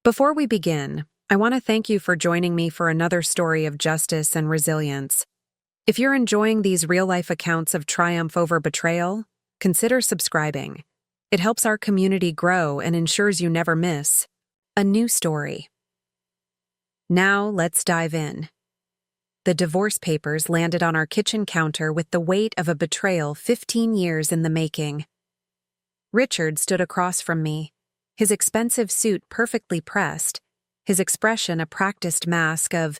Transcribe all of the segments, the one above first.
Before we begin, I want to thank you for joining me for another story of justice and resilience. If you're enjoying these real-life accounts of triumph over betrayal, consider subscribing. It helps our community grow and ensures you never miss a new story. Now, let's dive in. The divorce papers landed on our kitchen counter with the weight of a betrayal 15 years in the making. Richard stood across from me, his expensive suit perfectly pressed, his expression a practiced mask of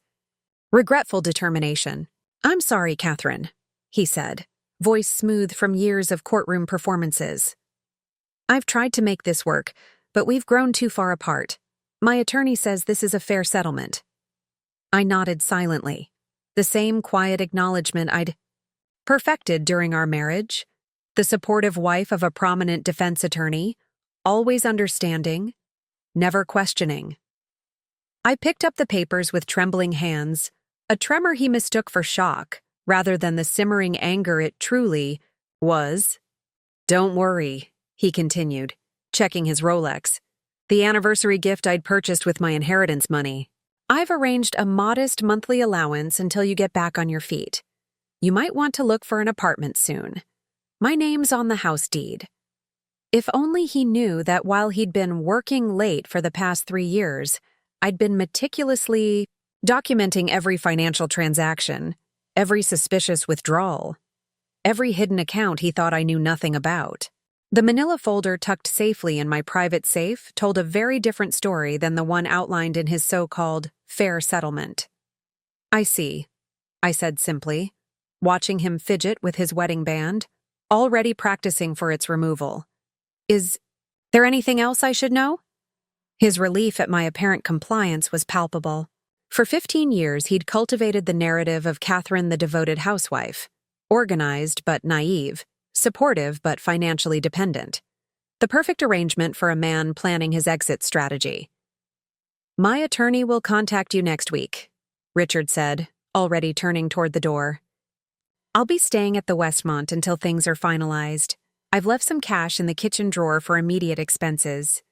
regretful determination. "I'm sorry, Catherine," he said, voice smooth from years of courtroom performances. "I've tried to make this work, but we've grown too far apart. My attorney says this is a fair settlement." I nodded silently, the same quiet acknowledgement I'd perfected during our marriage, the supportive wife of a prominent defense attorney, always understanding, never questioning. I picked up the papers with trembling hands, a tremor he mistook for shock, rather than the simmering anger it truly was. "Don't worry," he continued, checking his Rolex. "The anniversary gift I'd purchased with my inheritance money. I've arranged a modest monthly allowance until you get back on your feet. You might want to look for an apartment soon. My name's on the house deed." If only he knew that while he'd been working late for the past 3 years, I'd been meticulously documenting every financial transaction, every suspicious withdrawal, every hidden account he thought I knew nothing about. The manila folder tucked safely in my private safe told a very different story than the one outlined in his so-called fair settlement. "I see," I said simply, watching him fidget with his wedding band, already practicing for its removal. "Is there anything else I should know?" His relief at my apparent compliance was palpable. For 15 years, he'd cultivated the narrative of Catherine the devoted housewife, organized but naive, supportive but financially dependent. The perfect arrangement for a man planning his exit strategy. "My attorney will contact you next week," Richard said, already turning toward the door. "I'll be staying at the Westmont until things are finalized. I've left some cash in the kitchen drawer for immediate expenses."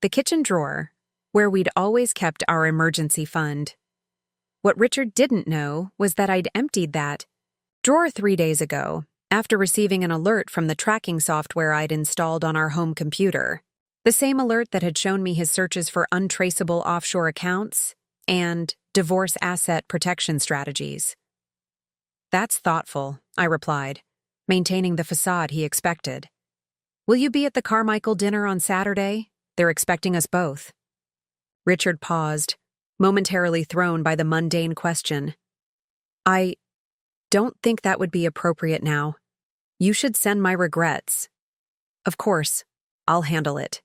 The kitchen drawer, where we'd always kept our emergency fund. What Richard didn't know was that I'd emptied that drawer 3 days ago, after receiving an alert from the tracking software I'd installed on our home computer. The same alert that had shown me his searches for untraceable offshore accounts and divorce asset protection strategies. "That's thoughtful," I replied, maintaining the facade he expected. "Will you be at the Carmichael dinner on Saturday? They're expecting us both." Richard paused, momentarily thrown by the mundane question. "I don't think that would be appropriate now. You should send my regrets." "Of course, I'll handle it."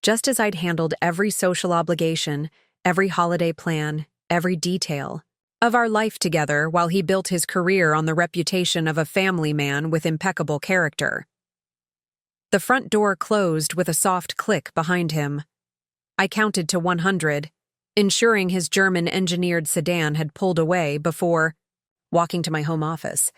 Just as I'd handled every social obligation, every holiday plan, every detail of our life together while he built his career on the reputation of a family man with impeccable character. The front door closed with a soft click behind him. I counted to 100, ensuring his German-engineered sedan had pulled away before walking to my home office,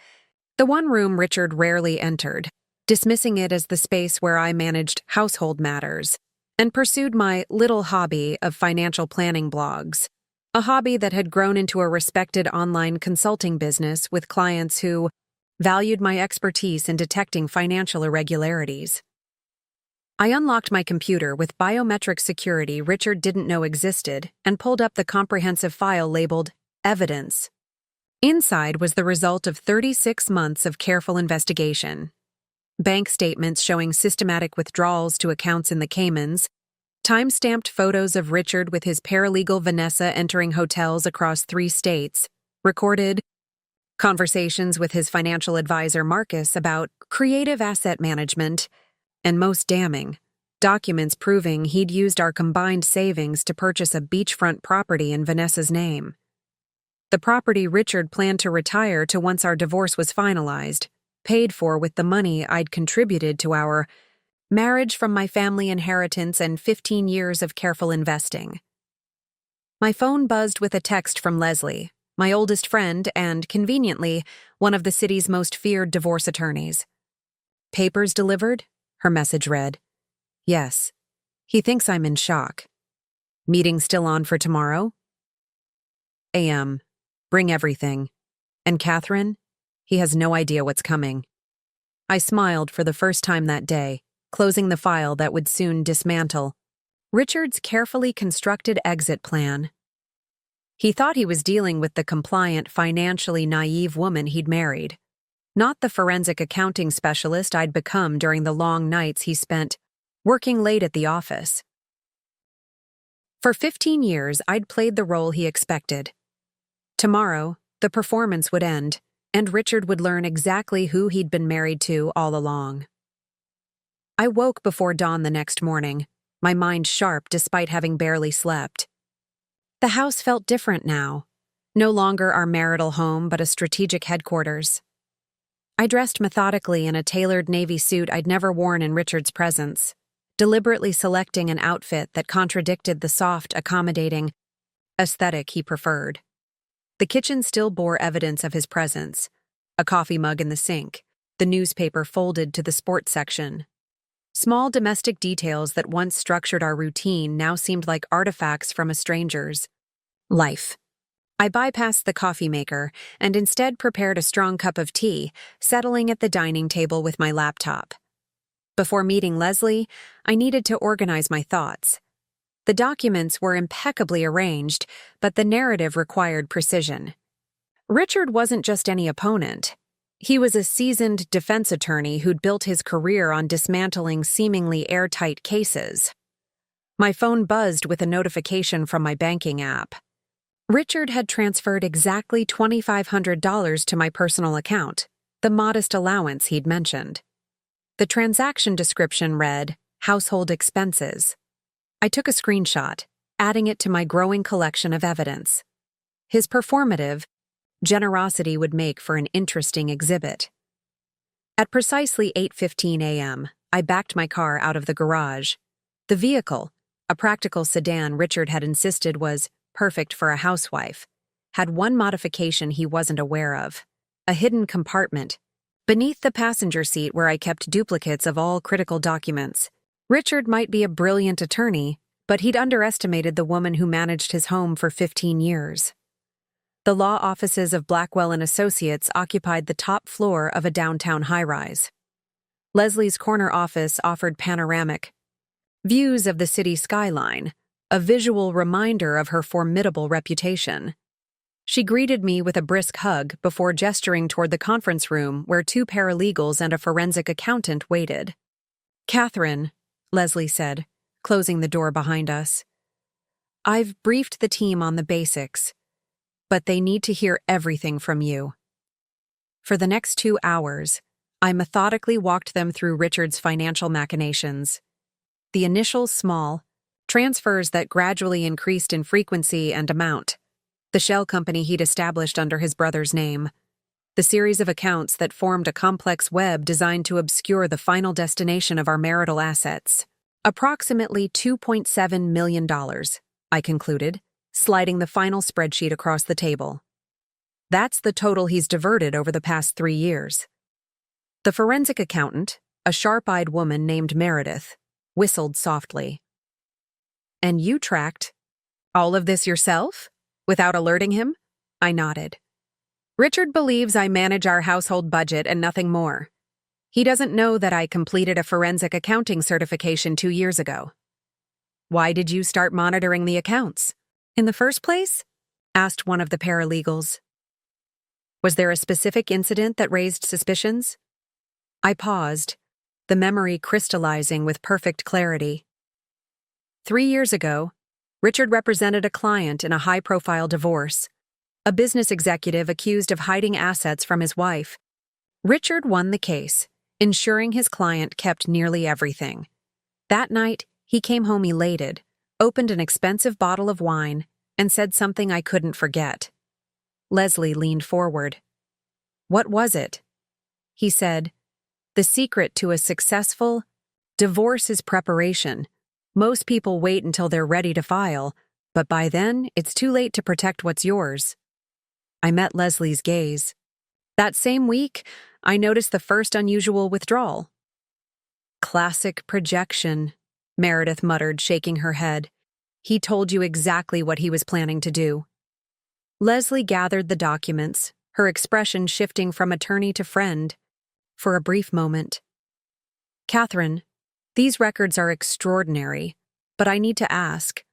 the one room Richard rarely entered, dismissing it as the space where I managed household matters and pursued my little hobby of financial planning blogs. A hobby that had grown into a respected online consulting business with clients who valued my expertise in detecting financial irregularities. I unlocked my computer with biometric security Richard didn't know existed and pulled up the comprehensive file labeled Evidence. Inside was the result of 36 months of careful investigation. Bank statements showing systematic withdrawals to accounts in the Caymans, time-stamped photos of Richard with his paralegal Vanessa entering hotels across 3 states, recorded conversations with his financial advisor Marcus about creative asset management, and most damning, documents proving he'd used our combined savings to purchase a beachfront property in Vanessa's name. The property Richard planned to retire to once our divorce was finalized, paid for with the money I'd contributed to our marriage from my family inheritance and 15 years of careful investing. My phone buzzed with a text from Leslie, my oldest friend and, conveniently, one of the city's most feared divorce attorneys. "Papers delivered?" her message read. "Yes. He thinks I'm in shock." Meeting still on for tomorrow? AM. Bring everything. And Catherine? He has no idea what's coming. I smiled for the first time that day, closing the file that would soon dismantle. Richard's carefully constructed exit plan. He thought he was dealing with the compliant, financially naive woman he'd married, not the forensic accounting specialist I'd become during the long nights he spent working late at the office. For 15 years, I'd played the role he expected. Tomorrow, the performance would end, and Richard would learn exactly who he'd been married to all along. I woke before dawn the next morning, my mind sharp despite having barely slept. The house felt different now, no longer our marital home but a strategic headquarters. I dressed methodically in a tailored navy suit I'd never worn in Richard's presence, deliberately selecting an outfit that contradicted the soft, accommodating aesthetic he preferred. The kitchen still bore evidence of his presence, a coffee mug in the sink, the newspaper folded to the sports section. Small domestic details that once structured our routine now seemed like artifacts from a stranger's life. I bypassed the coffee maker and instead prepared a strong cup of tea, settling at the dining table with my laptop. Before meeting Leslie, I needed to organize my thoughts. The documents were impeccably arranged, but the narrative required precision. Richard wasn't just any opponent. He was a seasoned defense attorney who'd built his career on dismantling seemingly airtight cases. My phone buzzed with a notification from my banking app. Richard had transferred exactly $2,500 to my personal account, the modest allowance he'd mentioned. The transaction description read, "Household expenses." I took a screenshot, adding it to my growing collection of evidence. His performative generosity would make for an interesting exhibit. At precisely 8:15 a.m., I backed my car out of the garage. The vehicle, a practical sedan Richard had insisted was perfect for a housewife, had one modification he wasn't aware of: a hidden compartment beneath the passenger seat where I kept duplicates of all critical documents. Richard might be a brilliant attorney, but he'd underestimated the woman who managed his home for 15 years. The law offices of Blackwell and Associates occupied the top floor of a downtown high-rise. Leslie's corner office offered panoramic views of the city skyline, a visual reminder of her formidable reputation. She greeted me with a brisk hug before gesturing toward the conference room where 2 paralegals and a forensic accountant waited. "Catherine," Leslie said, closing the door behind us. "I've briefed the team on the basics, but they need to hear everything from you." For the next 2 hours, I methodically walked them through Richard's financial machinations. The initial small transfers that gradually increased in frequency and amount, the shell company he'd established under his brother's name, the series of accounts that formed a complex web designed to obscure the final destination of our marital assets. Approximately $2.7 million, I concluded, sliding the final spreadsheet across the table. That's the total he's diverted over the past 3 years. The forensic accountant, a sharp-eyed woman named Meredith, whistled softly. "And you tracked all of this yourself? Without alerting him?" I nodded. "Richard believes I manage our household budget and nothing more. He doesn't know that I completed a forensic accounting certification 2 years ago." "Why did you start monitoring the accounts in the first place?" asked one of the paralegals. "Was there a specific incident that raised suspicions?" I paused, the memory crystallizing with perfect clarity. 3 years ago, Richard represented a client in a high-profile divorce, a business executive accused of hiding assets from his wife. Richard won the case, ensuring his client kept nearly everything. That night, he came home elated, opened an expensive bottle of wine, and said something I couldn't forget. Leslie leaned forward. "What was it?" He said, "The secret to a successful divorce is preparation. Most people wait until they're ready to file, but by then, it's too late to protect what's yours." I met Leslie's gaze. That same week, I noticed the first unusual withdrawal. "Classic projection," Meredith muttered, shaking her head. He told you exactly what he was planning to do. Leslie gathered the documents, her expression shifting from attorney to friend, for a brief moment. Catherine, these records are extraordinary, but I need to ask,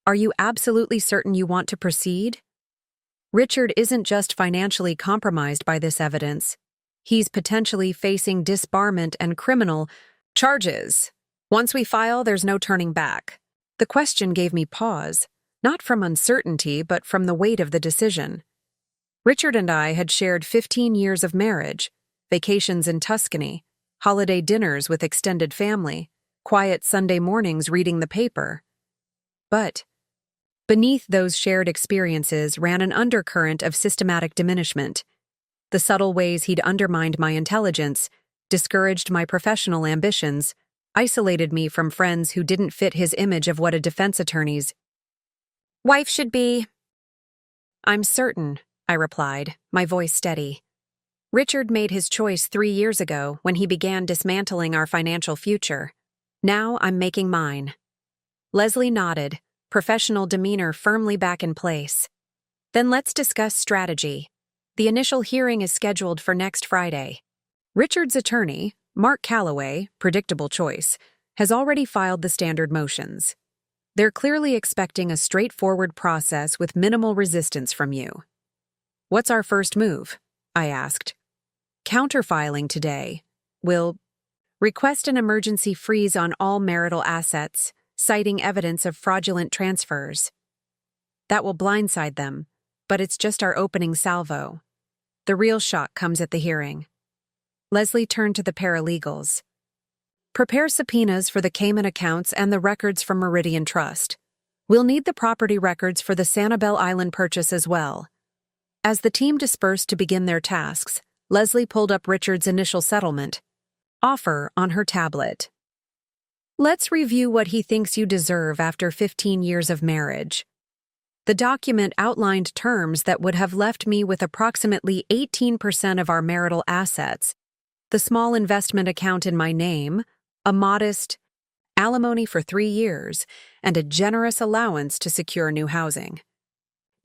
are you absolutely certain you want to proceed? Richard isn't just financially compromised by this evidence. He's potentially facing disbarment and criminal charges. Once we file, there's no turning back. The question gave me pause, not from uncertainty, but from the weight of the decision. Richard and I had shared 15 years of marriage, vacations in Tuscany, holiday dinners with extended family, quiet Sunday mornings reading the paper. But beneath those shared experiences ran an undercurrent of systematic diminishment. The subtle ways he'd undermined my intelligence, discouraged my professional ambitions, isolated me from friends who didn't fit his image of what a defense attorney's wife should be. I'm certain, I replied, my voice steady. Richard made his choice 3 years ago when he began dismantling our financial future. Now I'm making mine. Leslie nodded, professional demeanor firmly back in place. Then let's discuss strategy. The initial hearing is scheduled for next Friday. Richard's attorney, Mark Calloway, predictable choice, has already filed the standard motions. They're clearly expecting a straightforward process with minimal resistance from you. What's our first move? I asked. Counterfiling today. We'll request an emergency freeze on all marital assets, citing evidence of fraudulent transfers. That will blindside them, but it's just our opening salvo. The real shock comes at the hearing. Leslie turned to the paralegals. Prepare subpoenas for the Cayman accounts and the records from Meridian Trust. We'll need the property records for the Sanibel Island purchase as well. As the team dispersed to begin their tasks, Leslie pulled up Richard's initial settlement offer on her tablet. Let's review what he thinks you deserve after 15 years of marriage. The document outlined terms that would have left me with approximately 18% of our marital assets, the small investment account in my name, a modest alimony for 3 years, and a generous allowance to secure new housing.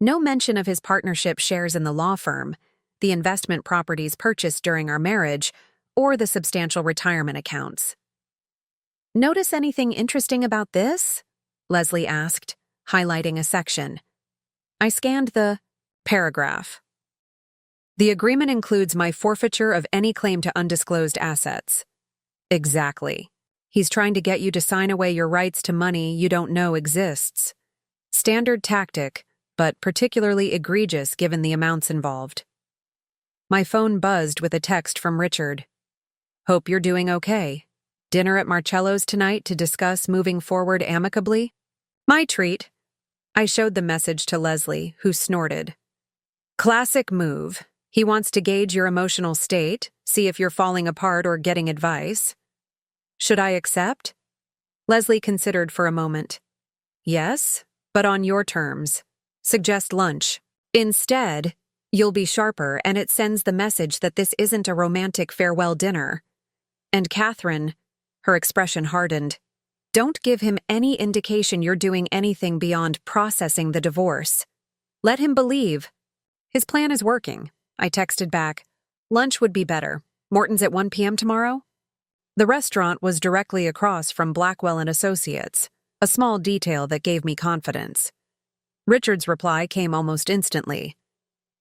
No mention of his partnership shares in the law firm, the investment properties purchased during our marriage, or the substantial retirement accounts. Notice anything interesting about this? Leslie asked, highlighting a section. I scanned the paragraph. The agreement includes my forfeiture of any claim to undisclosed assets. Exactly. He's trying to get you to sign away your rights to money you don't know exists. Standard tactic, but particularly egregious given the amounts involved. My phone buzzed with a text from Richard. Hope you're doing okay. Dinner at Marcello's tonight to discuss moving forward amicably? My treat. I showed the message to Leslie, who snorted. Classic move. He wants to gauge your emotional state, see if you're falling apart or getting advice. Should I accept? Leslie considered for a moment. Yes, but on your terms. Suggest lunch. Instead, you'll be sharper and it sends the message that this isn't a romantic farewell dinner. And Catherine, her expression hardened, don't give him any indication you're doing anything beyond processing the divorce. Let him believe. His plan is working. I texted back. Lunch would be better. Morton's at 1 p.m. tomorrow? The restaurant was directly across from Blackwell and Associates, a small detail that gave me confidence. Richard's reply came almost instantly.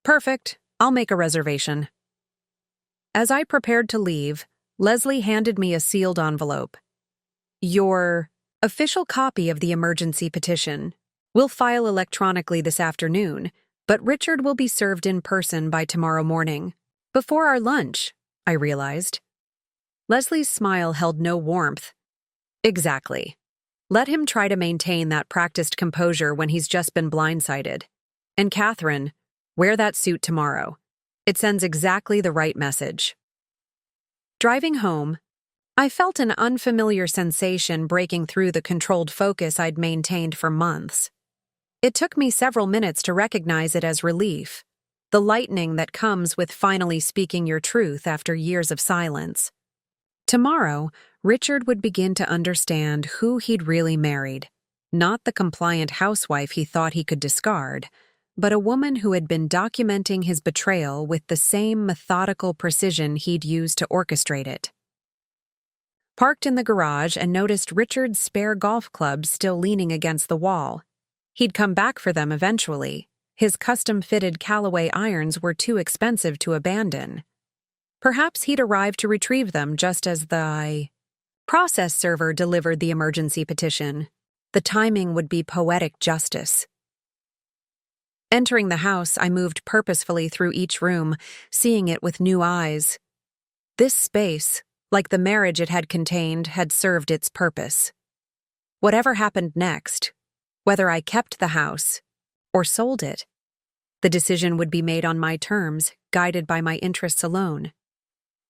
Perfect. I'll make a reservation. As I prepared to leave, Leslie handed me a sealed envelope. Your official copy of the emergency petition. We'll file electronically this afternoon, but Richard will be served in person by tomorrow morning. Before our lunch, I realized. Leslie's smile held no warmth. Exactly. Let him try to maintain that practiced composure when he's just been blindsided. And Catherine, wear that suit tomorrow. It sends exactly the right message. Driving home, I felt an unfamiliar sensation breaking through the controlled focus I'd maintained for months. It took me several minutes to recognize it as relief, the lightening that comes with finally speaking your truth after years of silence. Tomorrow, Richard would begin to understand who he'd really married. Not the compliant housewife he thought he could discard, but a woman who had been documenting his betrayal with the same methodical precision he'd used to orchestrate it. Parked in the garage and noticed Richard's spare golf clubs still leaning against the wall. He'd come back for them eventually. His custom-fitted Callaway irons were too expensive to abandon. Perhaps he'd arrived to retrieve them just as the process server delivered the emergency petition. The timing would be poetic justice. Entering the house, I moved purposefully through each room, seeing it with new eyes. This space, like the marriage it had contained, had served its purpose. Whatever happened next, whether I kept the house or sold it, the decision would be made on my terms, guided by my interests alone.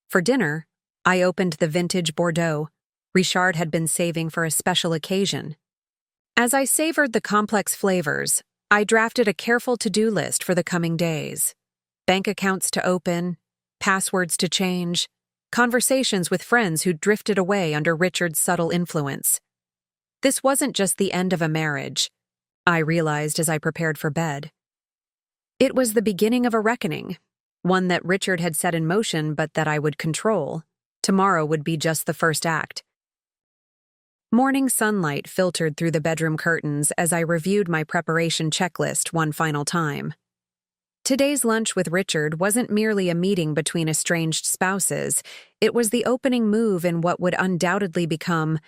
For dinner, I opened the vintage Bordeaux Richard had been saving for a special occasion. As I savored the complex flavors, I drafted a careful to-do list for the coming days. Bank accounts to open, passwords to change, conversations with friends who drifted away under Richard's subtle influence. This wasn't just the end of a marriage, I realized as I prepared for bed. It was the beginning of a reckoning, one that Richard had set in motion but that I would control. Tomorrow would be just the first act. Morning sunlight filtered through the bedroom curtains as I reviewed my preparation checklist one final time. Today's lunch with Richard wasn't merely a meeting between estranged spouses, it was the opening move in what would undoubtedly become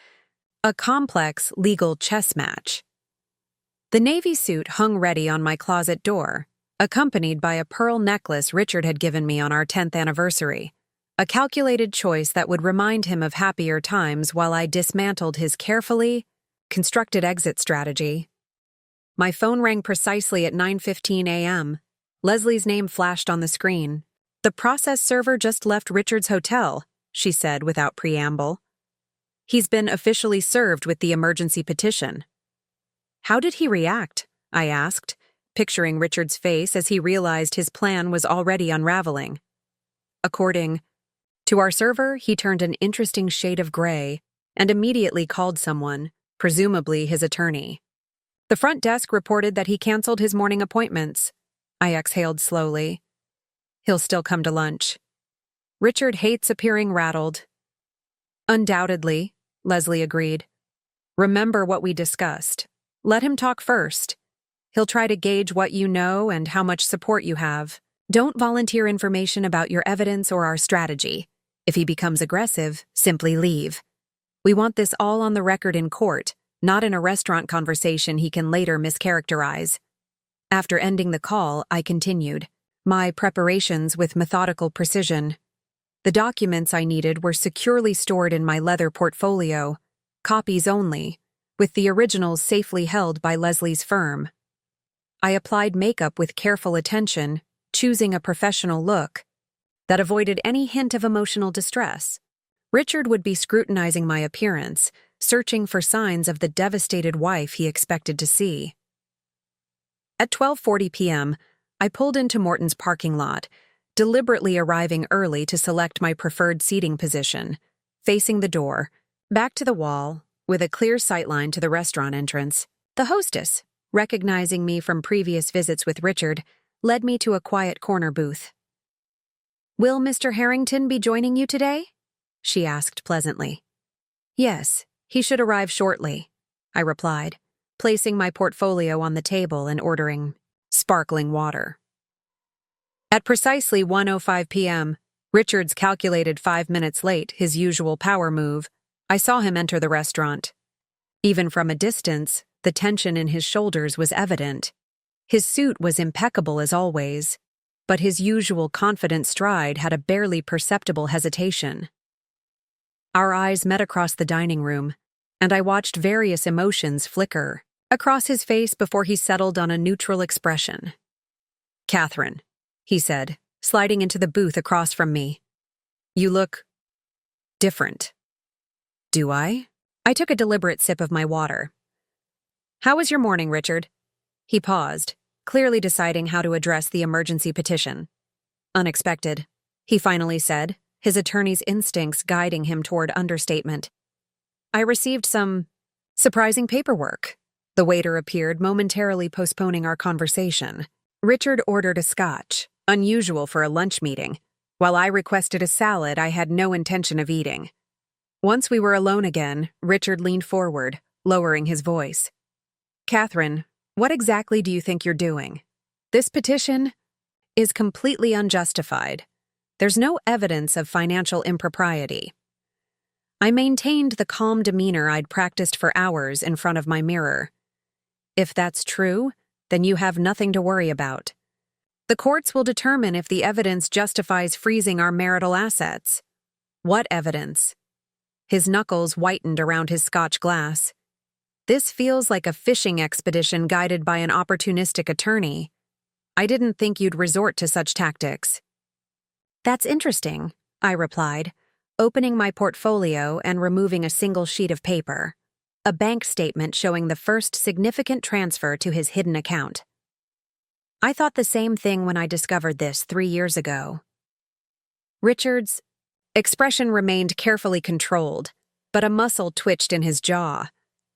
a complex legal chess match. The navy suit hung ready on my closet door, accompanied by a pearl necklace Richard had given me on our 10th anniversary. A calculated choice that would remind him of happier times while I dismantled his carefully constructed exit strategy. My phone rang precisely at 9:15 a.m. Leslie's name flashed on the screen. "The process server just left Richard's hotel," she said without preamble. "He's been officially served with the emergency petition." "How did he react?" I asked, picturing Richard's face as he realized his plan was already unraveling. According to our server, he turned an interesting shade of gray and immediately called someone, presumably his attorney. The front desk reported that he canceled his morning appointments. I exhaled slowly. He'll still come to lunch. Richard hates appearing rattled. Undoubtedly, Leslie agreed. Remember what we discussed. Let him talk first. He'll try to gauge what you know and how much support you have. Don't volunteer information about your evidence or our strategy. If he becomes aggressive, simply leave. We want this all on the record in court, not in a restaurant conversation he can later mischaracterize. After ending the call, I continued my preparations with methodical precision. The documents I needed were securely stored in my leather portfolio, copies only, with the originals safely held by Leslie's firm. I applied makeup with careful attention, choosing a professional look that avoided any hint of emotional distress. Richard would be scrutinizing my appearance, searching for signs of the devastated wife he expected to see. At 12:40 p.m., I pulled into Morton's parking lot, deliberately arriving early to select my preferred seating position, facing the door, back to the wall, with a clear sightline to the restaurant entrance. The hostess, recognizing me from previous visits with Richard, led me to a quiet corner booth. "Will Mr. Harrington be joining you today?" she asked pleasantly. "Yes, he should arrive shortly," I replied, placing my portfolio on the table and ordering sparkling water. At precisely 1:05 p.m., Richard's calculated 5 minutes late, his usual power move, I saw him enter the restaurant. Even from a distance, the tension in his shoulders was evident. His suit was impeccable as always, but his usual confident stride had a barely perceptible hesitation. Our eyes met across the dining room, and I watched various emotions flicker across his face before he settled on a neutral expression. "Catherine," he said, sliding into the booth across from me. "You look different." "Do I?" I took a deliberate sip of my water. "How was your morning, Richard?" He paused, clearly deciding how to address the emergency petition. "Unexpected," he finally said, his attorney's instincts guiding him toward understatement. "I received some surprising paperwork." The waiter appeared, momentarily postponing our conversation. Richard ordered a scotch, unusual for a lunch meeting, while I requested a salad I had no intention of eating. Once we were alone again, Richard leaned forward, lowering his voice. "Catherine, what exactly do you think you're doing? This petition is completely unjustified. There's no evidence of financial impropriety." I maintained the calm demeanor I'd practiced for hours in front of my mirror. "If that's true, then you have nothing to worry about. The courts will determine if the evidence justifies freezing our marital assets." "What evidence?" His knuckles whitened around his scotch glass. "This feels like a fishing expedition guided by an opportunistic attorney. I didn't think you'd resort to such tactics." "That's interesting," I replied, opening my portfolio and removing a single sheet of paper, a bank statement showing the first significant transfer to his hidden account. "I thought the same thing when I discovered this 3 years ago." Richard's expression remained carefully controlled, but a muscle twitched in his jaw,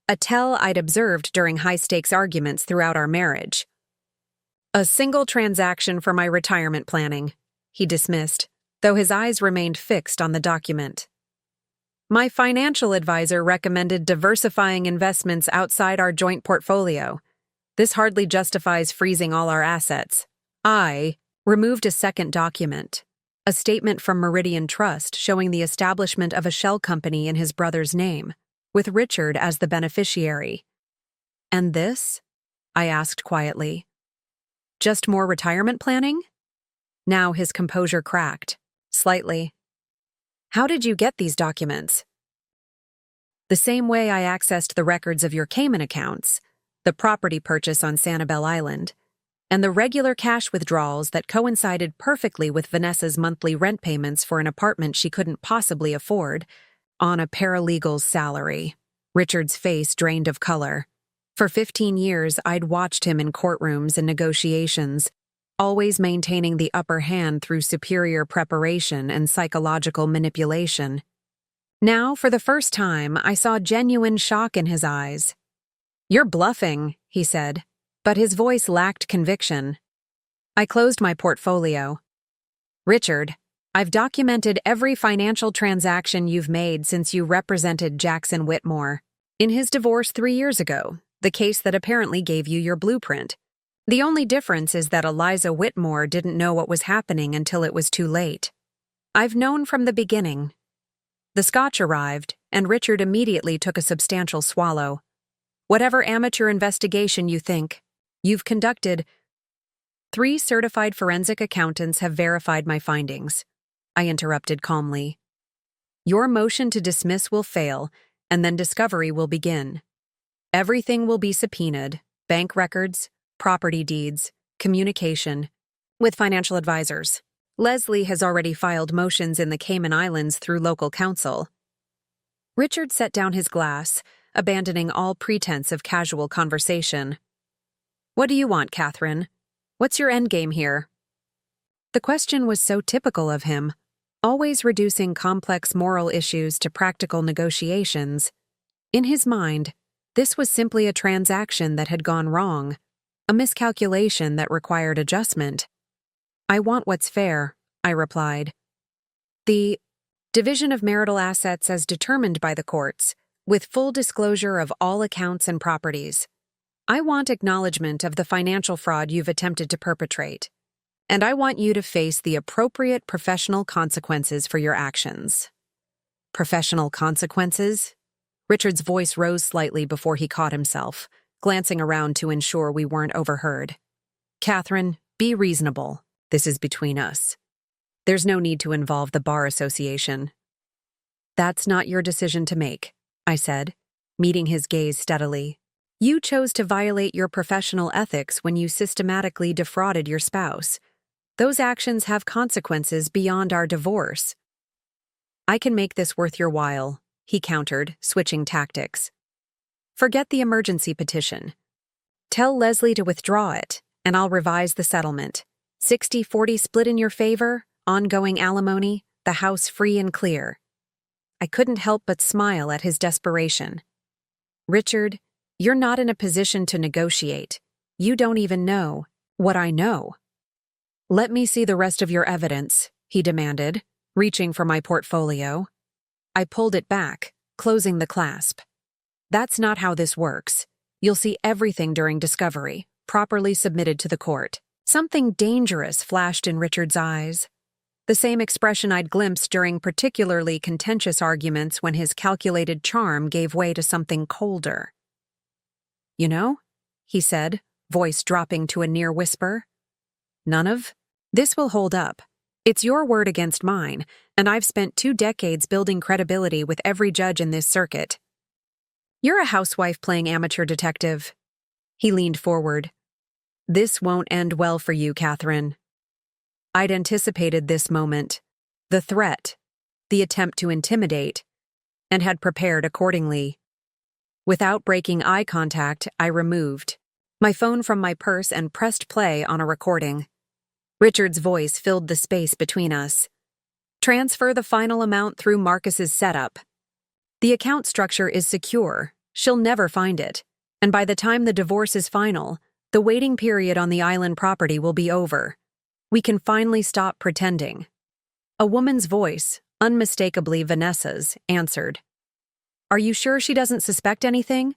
a tell I'd observed during high-stakes arguments throughout our marriage. "A single transaction for my retirement planning," he dismissed, though his eyes remained fixed on the document. "My financial advisor recommended diversifying investments outside our joint portfolio. This hardly justifies freezing all our assets." I removed a second document, a statement from Meridian Trust showing the establishment of a shell company in his brother's name, with Richard as the beneficiary. "And this?" I asked quietly. "Just more retirement planning?" Now his composure cracked, slightly. "How did you get these documents?" "The same way I accessed the records of your Cayman accounts, the property purchase on Sanibel Island, and the regular cash withdrawals that coincided perfectly with Vanessa's monthly rent payments for an apartment she couldn't possibly afford, on a paralegal's salary." Richard's face drained of color. For 15 years, I'd watched him in courtrooms and negotiations, always maintaining the upper hand through superior preparation and psychological manipulation. Now, for the first time, I saw genuine shock in his eyes. "You're bluffing," he said, but his voice lacked conviction. I closed my portfolio. "Richard, I've documented every financial transaction you've made since you represented Jackson Whitmore in his divorce 3 years ago, the case that apparently gave you your blueprint. The only difference is that Eliza Whitmore didn't know what was happening until it was too late. I've known from the beginning." The scotch arrived, and Richard immediately took a substantial swallow. "Whatever amateur investigation you think you've conducted, 3 certified forensic accountants have verified my findings," I interrupted calmly. "Your motion to dismiss will fail, and then discovery will begin. Everything will be subpoenaed: bank records, property deeds, communication with financial advisors. Leslie has already filed motions in the Cayman Islands through local counsel." Richard set down his glass, abandoning all pretense of casual conversation. "What do you want, Catherine? What's your endgame here?" The question was so typical of him, always reducing complex moral issues to practical negotiations. In his mind, this was simply a transaction that had gone wrong, a miscalculation that required adjustment. "I want what's fair," I replied. "The division of marital assets as determined by the courts, with full disclosure of all accounts and properties. I want acknowledgment of the financial fraud you've attempted to perpetrate, and I want you to face the appropriate professional consequences for your actions." "Professional consequences?" Richard's voice rose slightly before he caught himself, glancing around to ensure we weren't overheard. "Catherine, be reasonable. This is between us. There's no need to involve the Bar Association." "That's not your decision to make," I said, meeting his gaze steadily. "You chose to violate your professional ethics when you systematically defrauded your spouse. Those actions have consequences beyond our divorce." "I can make this worth your while," he countered, switching tactics. "Forget the emergency petition. Tell Leslie to withdraw it, and I'll revise the settlement. 60-40 split in your favor, ongoing alimony, the house free and clear." I couldn't help but smile at his desperation. "Richard, You're not in a position to negotiate. You don't even know what I know. Let me see the rest of your evidence, he demanded, reaching for my portfolio. I pulled it back, closing the clasp. That's not how this works. You'll see everything during discovery, properly submitted to the court. Something dangerous flashed in Richard's eyes. The same expression I'd glimpsed during particularly contentious arguments when his calculated charm gave way to something colder. You know, he said, voice dropping to a near whisper. None of this will hold up. It's your word against mine, and I've spent 2 decades building credibility with every judge in this circuit. You're a housewife playing amateur detective. He leaned forward. This won't end well for you, Catherine. I'd anticipated this moment, the threat, the attempt to intimidate, and had prepared accordingly. Without breaking eye contact, I removed my phone from my purse and pressed play on a recording. Richard's voice filled the space between us. Transfer the final amount through Marcus's setup. The account structure is secure. She'll never find it. And by the time the divorce is final, the waiting period on the island property will be over. We can finally stop pretending. A woman's voice, unmistakably Vanessa's, answered. Are you sure she doesn't suspect anything?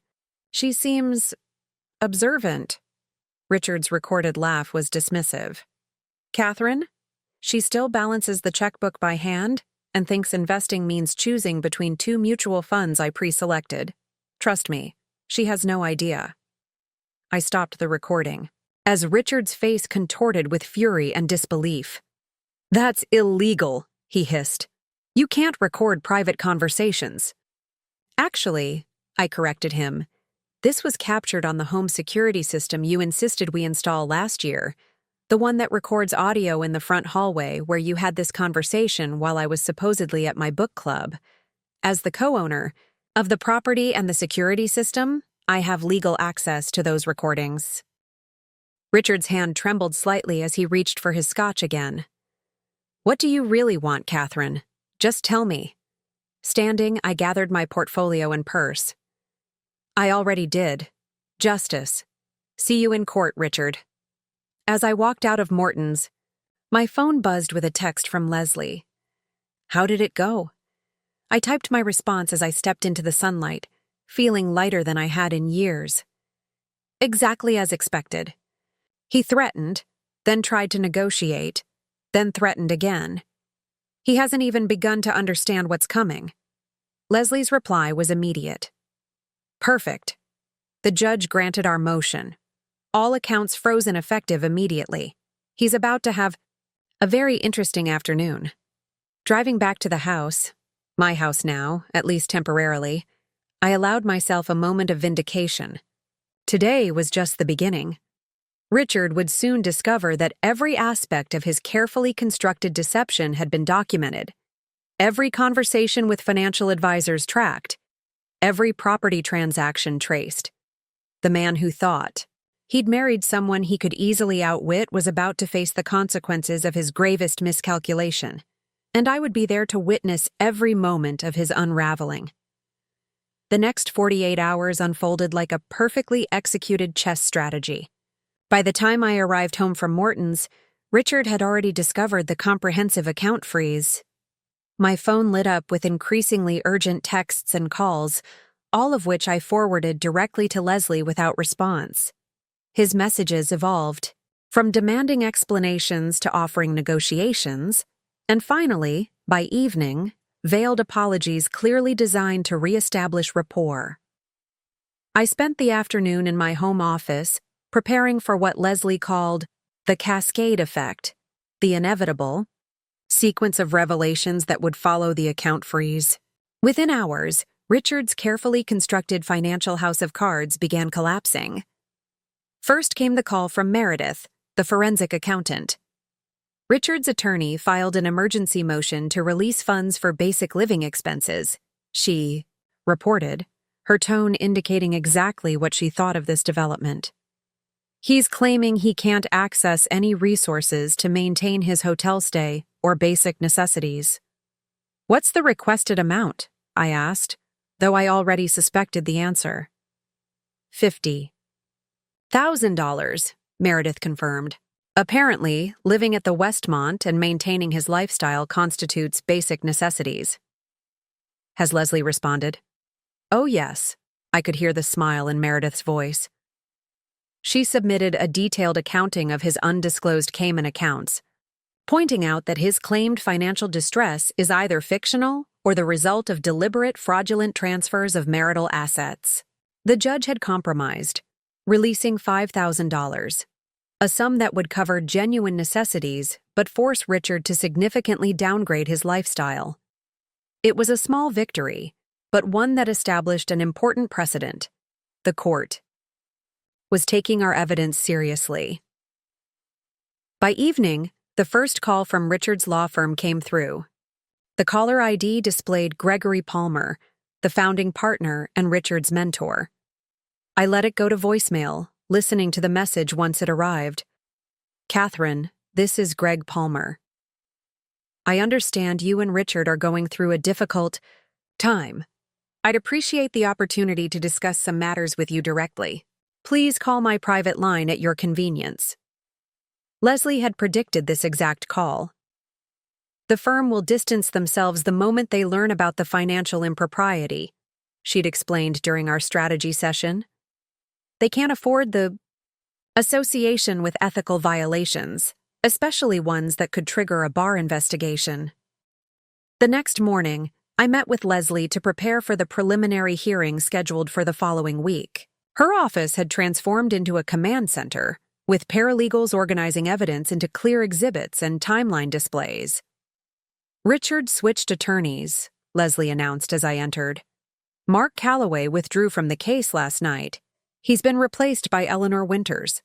She seems observant. Richard's recorded laugh was dismissive. Catherine? She still balances the checkbook by hand and thinks investing means choosing between 2 mutual funds I pre-selected. Trust me, she has no idea. I stopped the recording, as Richard's face contorted with fury and disbelief. That's illegal, he hissed. You can't record private conversations. Actually, I corrected him, this was captured on the home security system you insisted we install last year, the one that records audio in the front hallway where you had this conversation while I was supposedly at my book club. As the co-owner of the property and the security system, I have legal access to those recordings. Richard's hand trembled slightly as he reached for his scotch again. What do you really want, Catherine? Just tell me. Standing, I gathered my portfolio and purse. I already did. Justice. See you in court, Richard. As I walked out of Morton's, my phone buzzed with a text from Leslie. How did it go? I typed my response as I stepped into the sunlight, feeling lighter than I had in years. Exactly as expected. He threatened, then tried to negotiate, then threatened again. He hasn't even begun to understand what's coming. Leslie's reply was immediate. Perfect. The judge granted our motion. All accounts frozen effective immediately. He's about to have a very interesting afternoon. Driving back to the house, my house now, at least temporarily, I allowed myself a moment of vindication. Today was just the beginning. Richard would soon discover that every aspect of his carefully constructed deception had been documented. Every conversation with financial advisors tracked. Every property transaction traced. The man who thought he'd married someone he could easily outwit was about to face the consequences of his gravest miscalculation, and I would be there to witness every moment of his unraveling. The next 48 hours unfolded like a perfectly executed chess strategy. By the time I arrived home from Morton's, Richard had already discovered the comprehensive account freeze. My phone lit up with increasingly urgent texts and calls, all of which I forwarded directly to Leslie without response. His messages evolved, from demanding explanations to offering negotiations, and finally, by evening, veiled apologies clearly designed to reestablish rapport. I spent the afternoon in my home office, preparing for what Leslie called the cascade effect, the inevitable sequence of revelations that would follow the account freeze. Within hours, Richard's carefully constructed financial house of cards began collapsing. First came the call from Meredith, the forensic accountant. Richard's attorney filed an emergency motion to release funds for basic living expenses. She reported, her tone indicating exactly what she thought of this development. He's claiming he can't access any resources to maintain his hotel stay or basic necessities. What's the requested amount? I asked, though I already suspected the answer. $50,000, Meredith confirmed. Apparently, living at the Westmont and maintaining his lifestyle constitutes basic necessities. Has Leslie responded? Oh, yes. I could hear the smile in Meredith's voice. She submitted a detailed accounting of his undisclosed Cayman accounts, pointing out that his claimed financial distress is either fictional or the result of deliberate fraudulent transfers of marital assets. The judge had compromised, releasing $5,000, a sum that would cover genuine necessities but force Richard to significantly downgrade his lifestyle. It was a small victory, but one that established an important precedent. The court was taking our evidence seriously. By evening, the first call from Richard's law firm came through. The caller ID displayed Gregory Palmer, the founding partner and Richard's mentor. I let it go to voicemail, listening to the message once it arrived. Catherine, this is Greg Palmer. I understand you and Richard are going through a difficult time. I'd appreciate the opportunity to discuss some matters with you directly. Please call my private line at your convenience. Leslie had predicted this exact call. The firm will distance themselves the moment they learn about the financial impropriety, she'd explained during our strategy session. They can't afford the association with ethical violations, especially ones that could trigger a bar investigation. The next morning, I met with Leslie to prepare for the preliminary hearing scheduled for the following week. Her office had transformed into a command center, with paralegals organizing evidence into clear exhibits and timeline displays. Richard switched attorneys, Leslie announced as I entered. Mark Calloway withdrew from the case last night. He's been replaced by Eleanor Winters.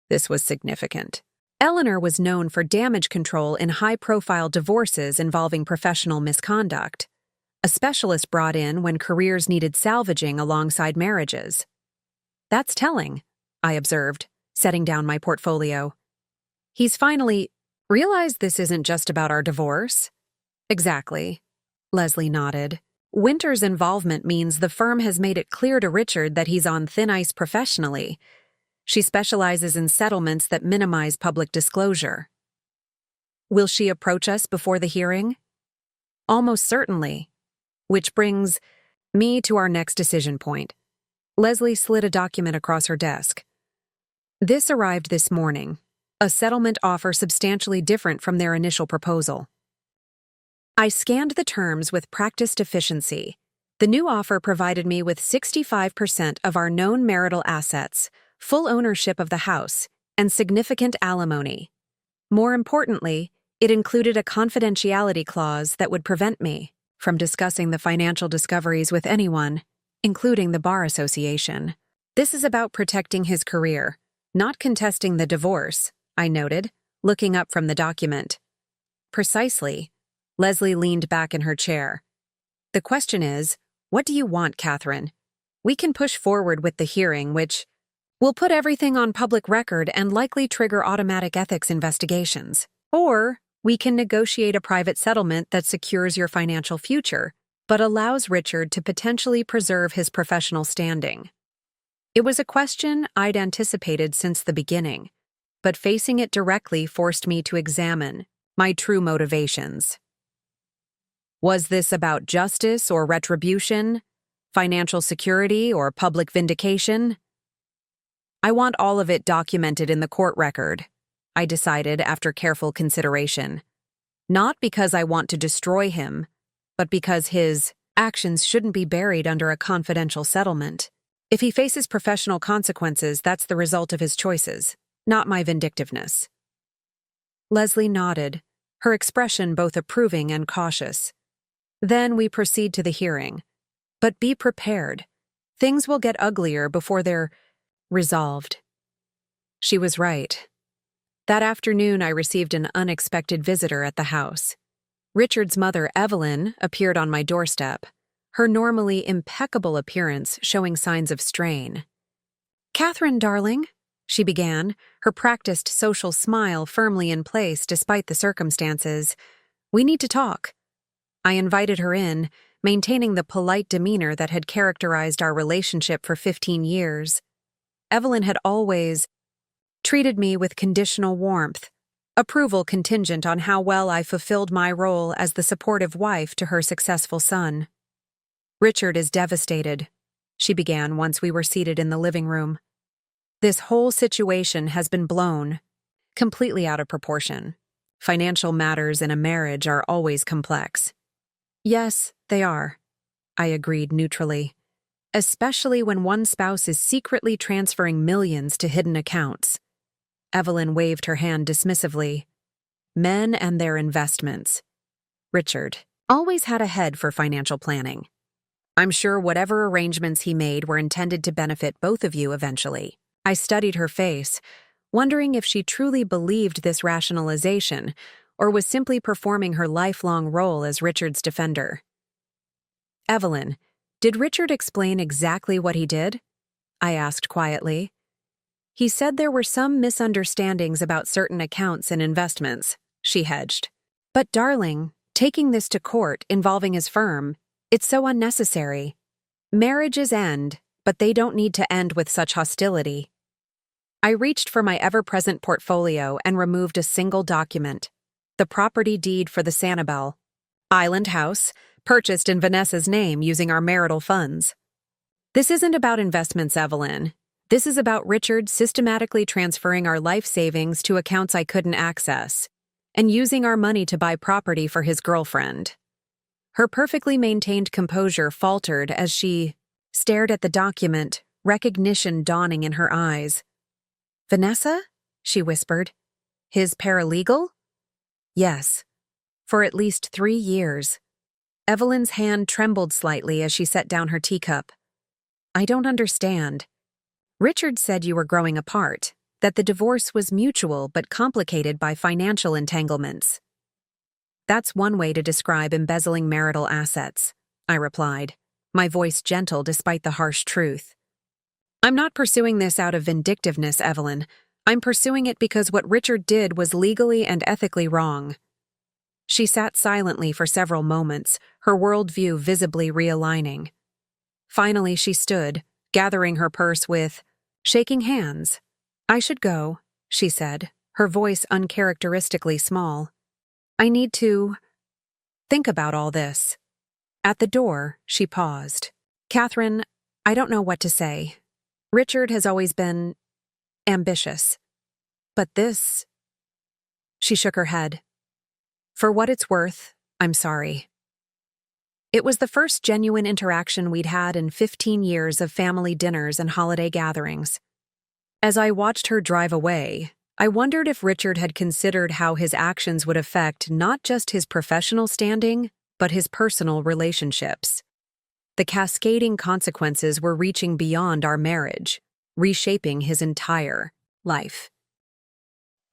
This was significant. Eleanor was known for damage control in high-profile divorces involving professional misconduct, a specialist brought in when careers needed salvaging alongside marriages. That's telling, I observed, setting down my portfolio. He's finally realized this isn't just about our divorce. Exactly. Leslie nodded. Winter's involvement means the firm has made it clear to Richard that he's on thin ice professionally. She specializes in settlements that minimize public disclosure. Will she approach us before the hearing? Almost certainly. Which brings me to our next decision point. Leslie slid a document across her desk. This arrived this morning, a settlement offer substantially different from their initial proposal. I scanned the terms with practiced efficiency. The new offer provided me with 65% of our known marital assets, full ownership of the house, and significant alimony. More importantly, it included a confidentiality clause that would prevent me from discussing the financial discoveries with anyone, including the Bar Association. This is about protecting his career, not contesting the divorce, I noted, looking up from the document. Precisely. Leslie leaned back in her chair. The question is, what do you want, Catherine? We can push forward with the hearing, which will put everything on public record and likely trigger automatic ethics investigations. Or we can negotiate a private settlement that secures your financial future, but allows Richard to potentially preserve his professional standing. It was a question I'd anticipated since the beginning, but facing it directly forced me to examine my true motivations. Was this about justice or retribution, financial security or public vindication? I want all of it documented in the court record, I decided after careful consideration. Not because I want to destroy him, but because his actions shouldn't be buried under a confidential settlement. If he faces professional consequences, that's the result of his choices, not my vindictiveness. Leslie nodded, her expression both approving and cautious. Then we proceed to the hearing. But be prepared. Things will get uglier before they're resolved. She was right. That afternoon, I received an unexpected visitor at the house. Richard's mother, Evelyn, appeared on my doorstep, her normally impeccable appearance showing signs of strain. "Catherine, darling," she began, her practiced social smile firmly in place despite the circumstances. "We need to talk." I invited her in, maintaining the polite demeanor that had characterized our relationship for 15 years. Evelyn had always treated me with conditional warmth, approval contingent on how well I fulfilled my role as the supportive wife to her successful son. "Richard is devastated," she began once we were seated in the living room. "This whole situation has been blown completely out of proportion. Financial matters in a marriage are always complex." "Yes, they are," I agreed neutrally, "especially when one spouse is secretly transferring millions to hidden accounts." Evelyn waved her hand dismissively. "Men and their investments. Richard always had a head for financial planning. I'm sure whatever arrangements he made were intended to benefit both of you eventually." I studied her face, wondering if she truly believed this rationalization or was simply performing her lifelong role as Richard's defender. "Evelyn, did Richard explain exactly what he did?" I asked quietly. "He said there were some misunderstandings about certain accounts and investments," she hedged. "But darling, taking this to court involving his firm, it's so unnecessary. Marriages end, but they don't need to end with such hostility." I reached for my ever-present portfolio and removed a single document: the property deed for the Sanibel Island house, purchased in Vanessa's name using our marital funds. "This isn't about investments, Evelyn. This is about Richard systematically transferring our life savings to accounts I couldn't access, and using our money to buy property for his girlfriend." Her perfectly maintained composure faltered as she stared at the document, recognition dawning in her eyes. "Vanessa?" she whispered. "His paralegal?" "Yes. For at least 3 years." Evelyn's hand trembled slightly as she set down her teacup. "I don't understand. Richard said you were growing apart, that the divorce was mutual but complicated by financial entanglements." "That's one way to describe embezzling marital assets," I replied, my voice gentle despite the harsh truth. "I'm not pursuing this out of vindictiveness, Evelyn. I'm pursuing it because what Richard did was legally and ethically wrong." She sat silently for several moments, her worldview visibly realigning. Finally, she stood, gathering her purse with shaking hands. "I should go," she said, her voice uncharacteristically small. "I need to think about all this." At the door, she paused. "Catherine, I don't know what to say. Richard has always been ambitious. But this—" She shook her head. "For what it's worth, I'm sorry." It was the first genuine interaction we'd had in 15 years of family dinners and holiday gatherings. As I watched her drive away, I wondered if Richard had considered how his actions would affect not just his professional standing, but his personal relationships. The cascading consequences were reaching beyond our marriage, reshaping his entire life.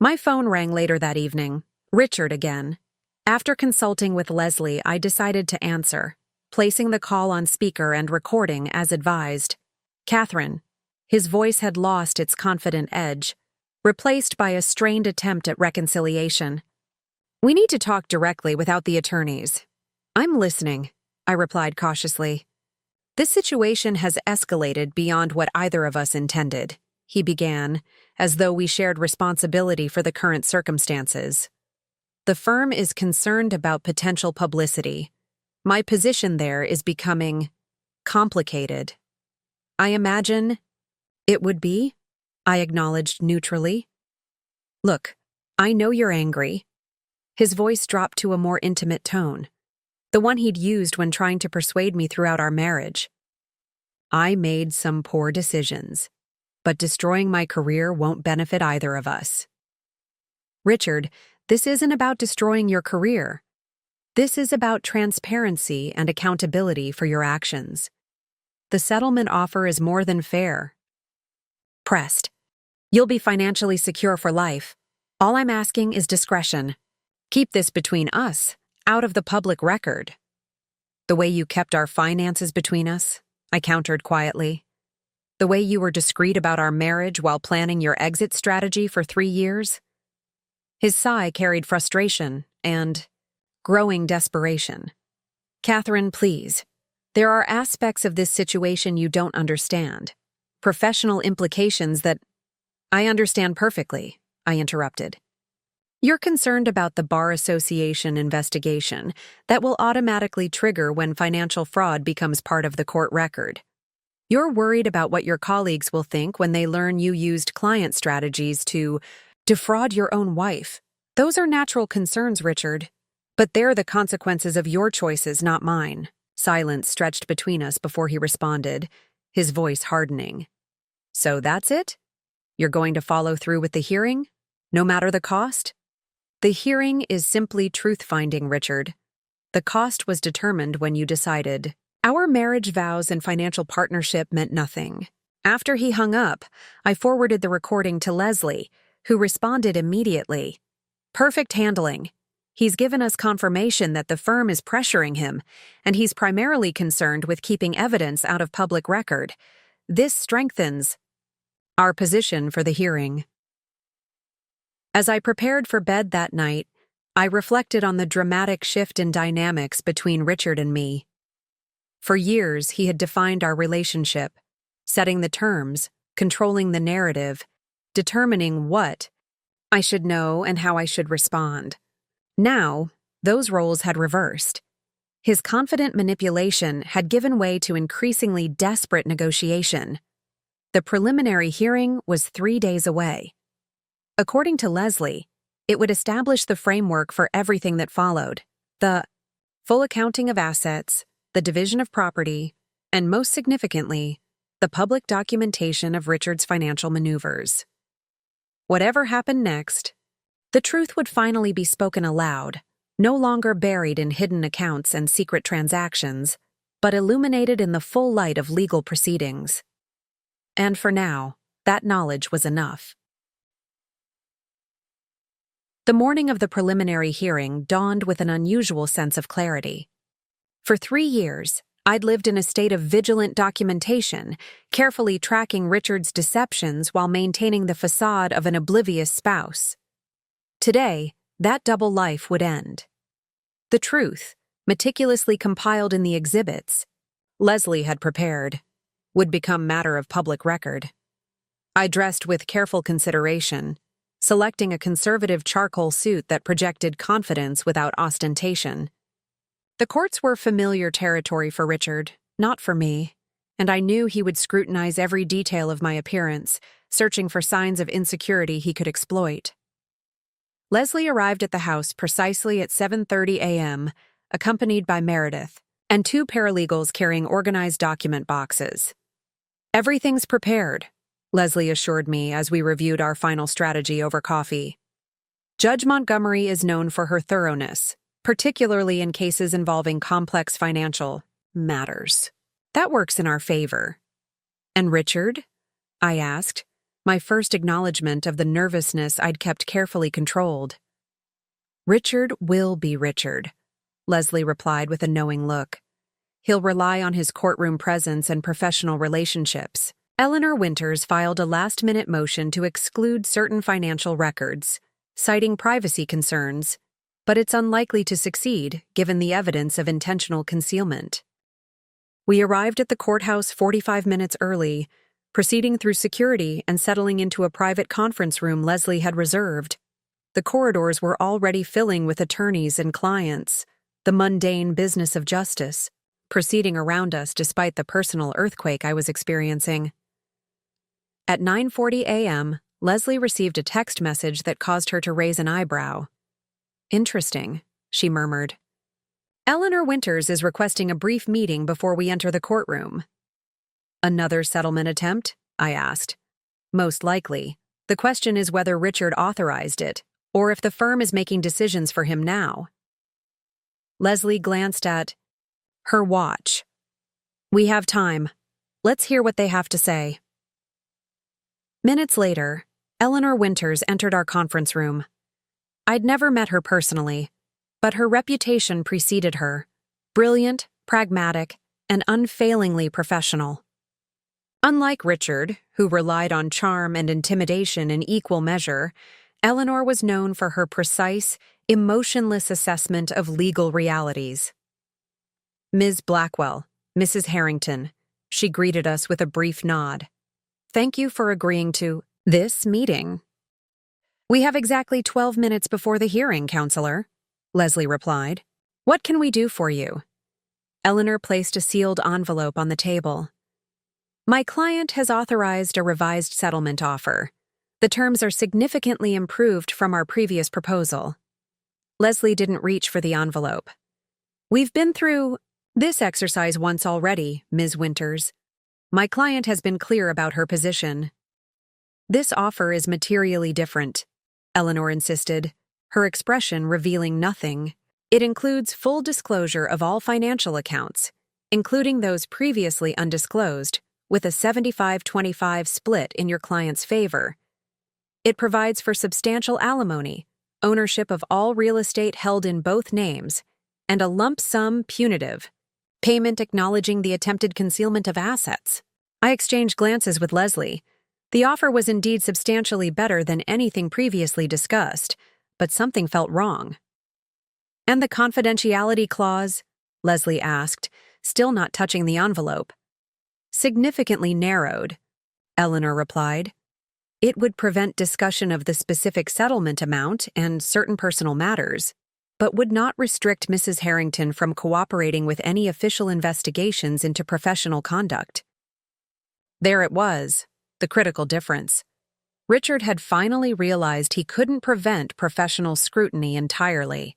My phone rang later that evening. Richard again. After consulting with Leslie, I decided to answer, placing the call on speaker and recording as advised. "Catherine." His voice had lost its confident edge, replaced by a strained attempt at reconciliation. "We need to talk directly without the attorneys." "I'm listening," I replied cautiously. "This situation has escalated beyond what either of us intended," he began, as though we shared responsibility for the current circumstances. "The firm is concerned about potential publicity. My position there is becoming complicated." "I imagine it would be," I acknowledged neutrally. "Look, I know you're angry." His voice dropped to a more intimate tone, the one he'd used when trying to persuade me throughout our marriage. "I made some poor decisions, but destroying my career won't benefit either of us." "Richard, this isn't about destroying your career. This is about transparency and accountability for your actions. The settlement offer is more than fair." Pressed. "You'll be financially secure for life. All I'm asking is discretion. Keep this between us, out of the public record." "The way you kept our finances between us," I countered quietly. "The way you were discreet about our marriage while planning your exit strategy for 3 years." His sigh carried frustration and growing desperation. "Catherine, please. There are aspects of this situation you don't understand. professional implications that— I understand perfectly, I interrupted. You're concerned about the Bar Association investigation that will automatically trigger when financial fraud becomes part of the court record. You're worried about what your colleagues will think when they learn you used client strategies to defraud your own wife. Those are natural concerns, Richard. But they're the consequences of your choices, not mine. Silence stretched between us before he responded, his voice hardening. So that's it? You're going to follow through with the hearing, no matter the cost? The hearing is simply truth-finding, Richard. The cost was determined when you decided. Our marriage vows and financial partnership meant nothing. After he hung up, I forwarded the recording to Leslie, who responded immediately. Perfect handling. He's given us confirmation that the firm is pressuring him, and he's primarily concerned with keeping evidence out of public record. This strengthens our position for the hearing. As I prepared for bed that night, I reflected on the dramatic shift in dynamics between Richard and me. For years, he had defined our relationship, setting the terms, controlling the narrative, determining what I should know and how I should respond. Now, those roles had reversed. His confident manipulation had given way to increasingly desperate negotiation. The preliminary hearing was 3 days away. According to Leslie, it would establish the framework for everything that followed: the full accounting of assets, the division of property, and most significantly, the public documentation of Richard's financial maneuvers. Whatever happened next, the truth would finally be spoken aloud, no longer buried in hidden accounts and secret transactions, but illuminated in the full light of legal proceedings. And for now, that knowledge was enough. The morning of the preliminary hearing dawned with an unusual sense of clarity. For 3 years, I'd lived in a state of vigilant documentation, carefully tracking Richard's deceptions while maintaining the facade of an oblivious spouse. Today, that double life would end. The truth, meticulously compiled in the exhibits Leslie had prepared, would become matter of public record. I dressed with careful consideration, selecting a conservative charcoal suit that projected confidence without ostentation. The courts were familiar territory for Richard, not for me, and I knew he would scrutinize every detail of my appearance, searching for signs of insecurity he could exploit. Leslie arrived at the house precisely at 7:30 a.m., accompanied by Meredith, and 2 paralegals carrying organized document boxes. "Everything's prepared," Leslie assured me as we reviewed our final strategy over coffee. "Judge Montgomery is known for her thoroughness, particularly in cases involving complex financial matters. That works in our favor." "And Richard?" I asked, my first acknowledgement of the nervousness I'd kept carefully controlled. "Richard will be Richard," Leslie replied with a knowing look. "He'll rely on his courtroom presence and professional relationships." Eleanor Winters filed a last-minute motion to exclude certain financial records, citing privacy concerns, but it's unlikely to succeed given the evidence of intentional concealment. We arrived at the courthouse 45 minutes early, proceeding through security and settling into a private conference room Leslie had reserved. The corridors were already filling with attorneys and clients, the mundane business of justice, proceeding around us despite the personal earthquake I was experiencing. At 9:40 a.m., Leslie received a text message that caused her to raise an eyebrow. "Interesting," she murmured. "Eleanor Winters is requesting a brief meeting before we enter the courtroom." "Another settlement attempt?" I asked. "Most likely. The question is whether Richard authorized it, or if the firm is making decisions for him now." Leslie glanced at her watch. "We have time. Let's hear what they have to say." Minutes later, Eleanor Winters entered our conference room. I'd never met her personally, but her reputation preceded her: brilliant, pragmatic, and unfailingly professional. Unlike Richard, who relied on charm and intimidation in equal measure, Eleanor was known for her precise, emotionless assessment of legal realities. "Ms. Blackwell, Mrs. Harrington," she greeted us with a brief nod. Thank you for agreeing to this meeting. We have exactly 12 minutes before the hearing, Counselor, Leslie replied. What can we do for you? Eleanor placed a sealed envelope on the table. My client has authorized a revised settlement offer. The terms are significantly improved from our previous proposal. Leslie didn't reach for the envelope. We've been through this exercise once already, Ms. Winters. My client has been clear about her position. This offer is materially different, Eleanor insisted, her expression revealing nothing. It includes full disclosure of all financial accounts, including those previously undisclosed, with a 75-25 split in your client's favor. It provides for substantial alimony, ownership of all real estate held in both names, and a lump sum punitive payment acknowledging the attempted concealment of assets. I exchanged glances with Leslie. The offer was indeed substantially better than anything previously discussed, but something felt wrong. And the confidentiality clause? Leslie asked, still not touching the envelope. Significantly narrowed, Eleanor replied. It would prevent discussion of the specific settlement amount and certain personal matters, but would not restrict Mrs. Harrington from cooperating with any official investigations into professional conduct. There it was, the critical difference. Richard had finally realized he couldn't prevent professional scrutiny entirely.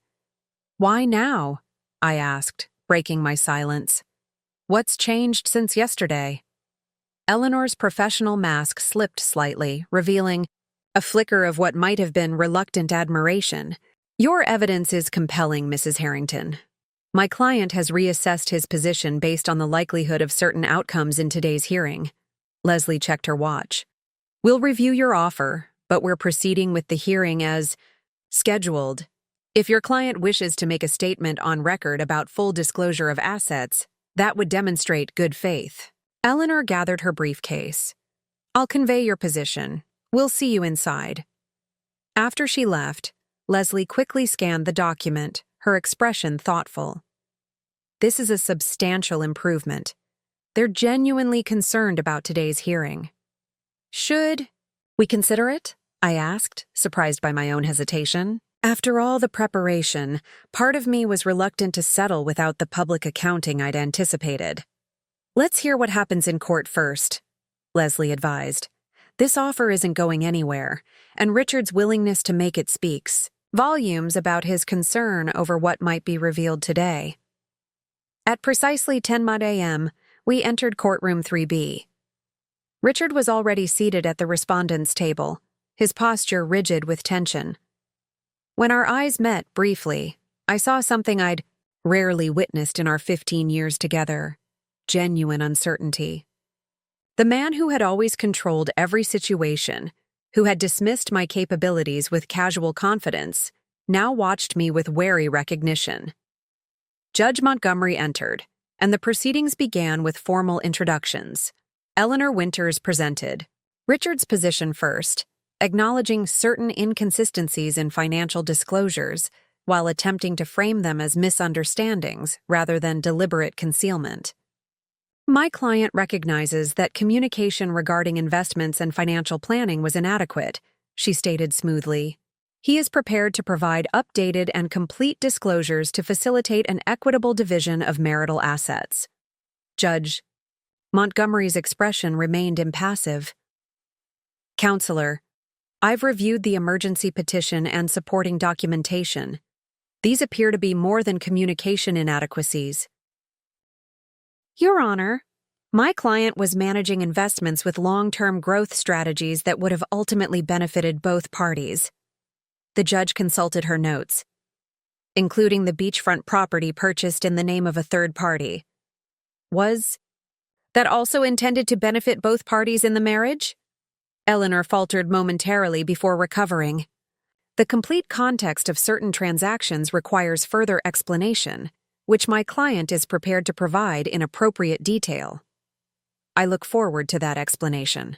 Why now? I asked, breaking my silence. What's changed since yesterday? Eleanor's professional mask slipped slightly, revealing a flicker of what might have been reluctant admiration. Your evidence is compelling, Mrs. Harrington. My client has reassessed his position based on the likelihood of certain outcomes in today's hearing. Leslie checked her watch. We'll review your offer, but we're proceeding with the hearing as scheduled. If your client wishes to make a statement on record about full disclosure of assets, that would demonstrate good faith. Eleanor gathered her briefcase. I'll convey your position. We'll see you inside. After she left, Leslie quickly scanned the document, her expression thoughtful. This is a substantial improvement. They're genuinely concerned about today's hearing. Should we consider it? I asked, surprised by my own hesitation. After all the preparation, part of me was reluctant to settle without the public accounting I'd anticipated. Let's hear what happens in court first, Leslie advised. This offer isn't going anywhere, and Richard's willingness to make it speaks volumes about his concern over what might be revealed today. At precisely 10 a.m., we entered courtroom 3B. Richard was already seated at the respondent's table, his posture rigid with tension. When our eyes met briefly, I saw something I'd rarely witnessed in our 15 years together: genuine uncertainty. The man who had always controlled every situation, who had dismissed my capabilities with casual confidence, now watched me with wary recognition. Judge Montgomery entered, and the proceedings began with formal introductions. Eleanor Winters presented Richard's position first, acknowledging certain inconsistencies in financial disclosures while attempting to frame them as misunderstandings rather than deliberate concealment. My client recognizes that communication regarding investments and financial planning was inadequate, she stated smoothly. He is prepared to provide updated and complete disclosures to facilitate an equitable division of marital assets. Judge Montgomery's expression remained impassive. Counselor, I've reviewed the emergency petition and supporting documentation. These appear to be more than communication inadequacies. Your Honor, my client was managing investments with long-term growth strategies that would have ultimately benefited both parties. The judge consulted her notes, including the beachfront property purchased in the name of a third party. Was that also intended to benefit both parties in the marriage? Eleanor faltered momentarily before recovering. The complete context of certain transactions requires further explanation, which my client is prepared to provide in appropriate detail. I look forward to that explanation,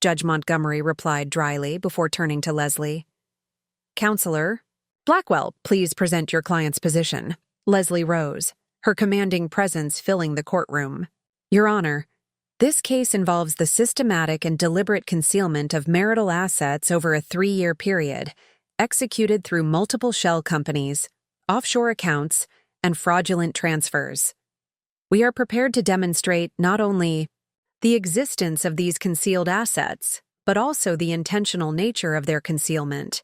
Judge Montgomery replied dryly before turning to Leslie. Counselor, Blackwell, please present your client's position. Leslie rose, her commanding presence filling the courtroom. Your Honor, This case involves the systematic and deliberate concealment of marital assets over a 3-year period, executed through multiple shell companies, offshore accounts, and fraudulent transfers. We are prepared to demonstrate not only the existence of these concealed assets, but also the intentional nature of their concealment.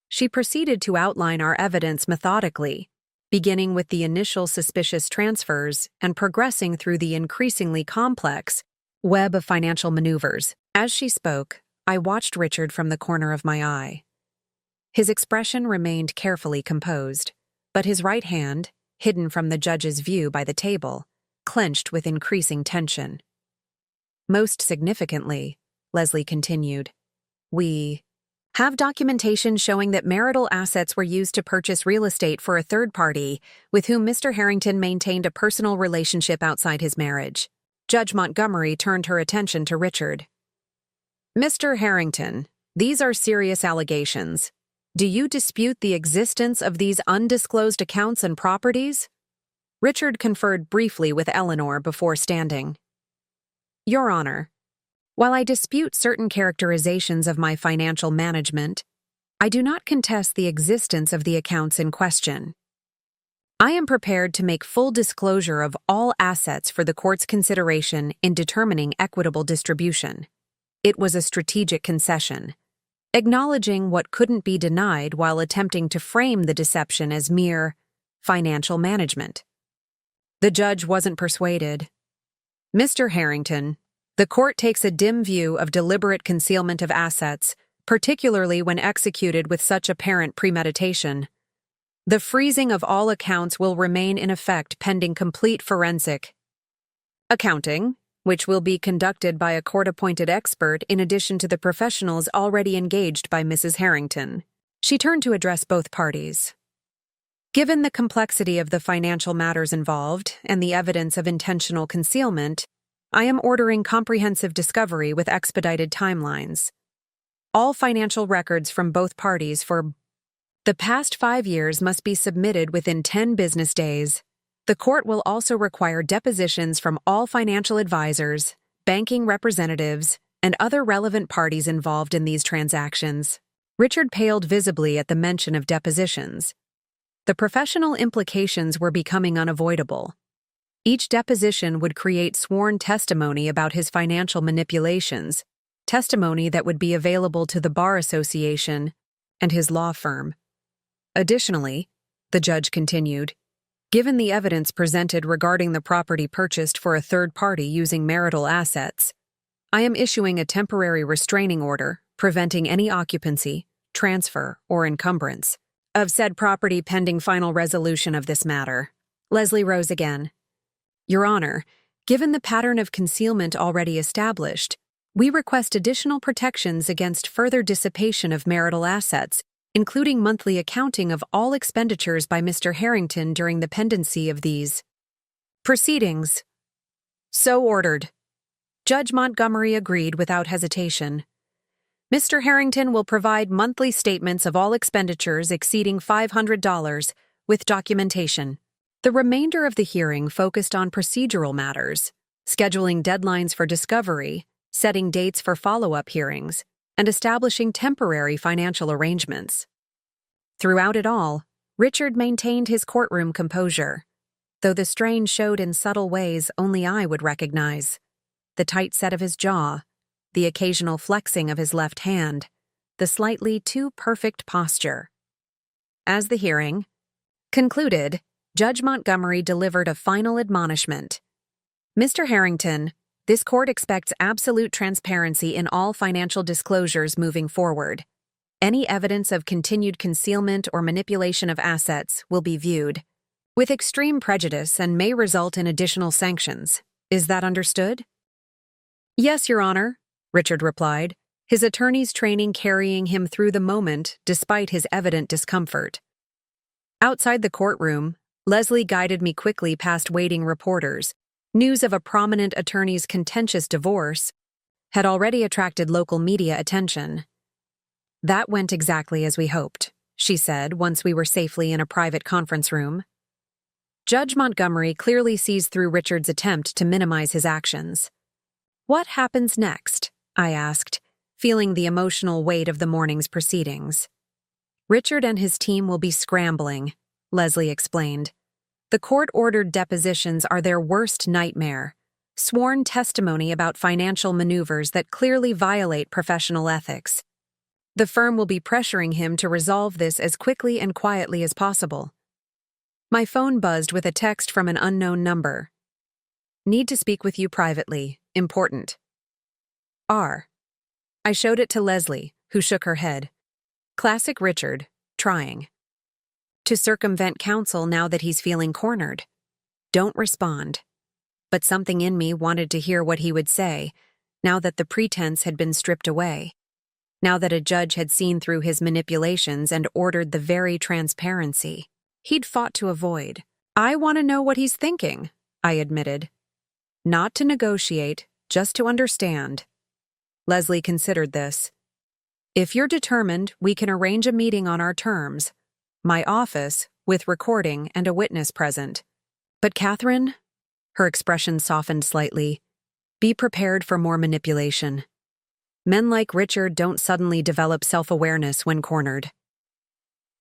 She proceeded to outline our evidence methodically, beginning with the initial suspicious transfers and progressing through the increasingly complex web of financial maneuvers. As she spoke, I watched Richard from the corner of my eye. His expression remained carefully composed, but his right hand, hidden from the judge's view by the table, clenched with increasing tension. Most significantly, Leslie continued, we have documentation showing that marital assets were used to purchase real estate for a third party with whom Mr. Harrington maintained a personal relationship outside his marriage. Judge Montgomery turned her attention to Richard. Mr. Harrington, these are serious allegations. Do you dispute the existence of these undisclosed accounts and properties? Richard conferred briefly with Eleanor before standing. Your Honor, while I dispute certain characterizations of my financial management, I do not contest the existence of the accounts in question. I am prepared to make full disclosure of all assets for the court's consideration in determining equitable distribution. It was a strategic concession, acknowledging what couldn't be denied while attempting to frame the deception as mere financial management. The judge wasn't persuaded. Mr. Harrington, the court takes a dim view of deliberate concealment of assets, particularly when executed with such apparent premeditation. The freezing of all accounts will remain in effect pending complete forensic accounting, which will be conducted by a court-appointed expert in addition to the professionals already engaged by Mrs. Harrington. She turned to address both parties. Given the complexity of the financial matters involved and the evidence of intentional concealment, I am ordering comprehensive discovery with expedited timelines. All financial records from both parties for the past 5 years must be submitted within 10 business days. The court will also require depositions from all financial advisors, banking representatives, and other relevant parties involved in these transactions. Richard paled visibly at the mention of depositions. The professional implications were becoming unavoidable. Each deposition would create sworn testimony about his financial manipulations, testimony that would be available to the Bar Association and his law firm. Additionally, the judge continued, given the evidence presented regarding the property purchased for a third party using marital assets, I am issuing a temporary restraining order preventing any occupancy, transfer, or encumbrance of said property pending final resolution of this matter. Leslie rose again. Your Honor, given the pattern of concealment already established, we request additional protections against further dissipation of marital assets, including monthly accounting of all expenditures by Mr. Harrington during the pendency of these proceedings. So ordered. Judge Montgomery agreed without hesitation. Mr. Harrington will provide monthly statements of all expenditures exceeding $500 with documentation. The remainder of the hearing focused on procedural matters, scheduling deadlines for discovery, setting dates for follow-up hearings, and establishing temporary financial arrangements. Throughout it all, Richard maintained his courtroom composure, though the strain showed in subtle ways only I would recognize. The tight set of his jaw, the occasional flexing of his left hand, the slightly too perfect posture. As the hearing concluded, Judge Montgomery delivered a final admonishment. Mr. Harrington, this court expects absolute transparency in all financial disclosures moving forward. Any evidence of continued concealment or manipulation of assets will be viewed with extreme prejudice and may result in additional sanctions. Is that understood? Yes, Your Honor, Richard replied, his attorney's training carrying him through the moment despite his evident discomfort. Outside the courtroom, Leslie guided me quickly past waiting reporters. News of a prominent attorney's contentious divorce had already attracted local media attention. That went exactly as we hoped, she said once we were safely in a private conference room. Judge Montgomery clearly sees through Richard's attempt to minimize his actions. "What happens next?" I asked, feeling the emotional weight of the morning's proceedings. "Richard and his team will be scrambling," Leslie explained. "The court-ordered depositions are their worst nightmare. Sworn testimony about financial maneuvers that clearly violate professional ethics. The firm will be pressuring him to resolve this as quickly and quietly as possible." My phone buzzed with a text from an unknown number. "Need to speak with you privately. Important." R. I showed it to Leslie, who shook her head. Classic Richard, trying to circumvent counsel now that he's feeling cornered. Don't respond. But something in me wanted to hear what he would say, now that the pretense had been stripped away. Now that a judge had seen through his manipulations and ordered the very transparency he'd fought to avoid. "I want to know what he's thinking," I admitted. "Not to negotiate, just to understand." Leslie considered this. "If you're determined, we can arrange a meeting on our terms. My office, with recording and a witness present. But Catherine," her expression softened slightly, "be prepared for more manipulation. Men like Richard don't suddenly develop self-awareness when cornered."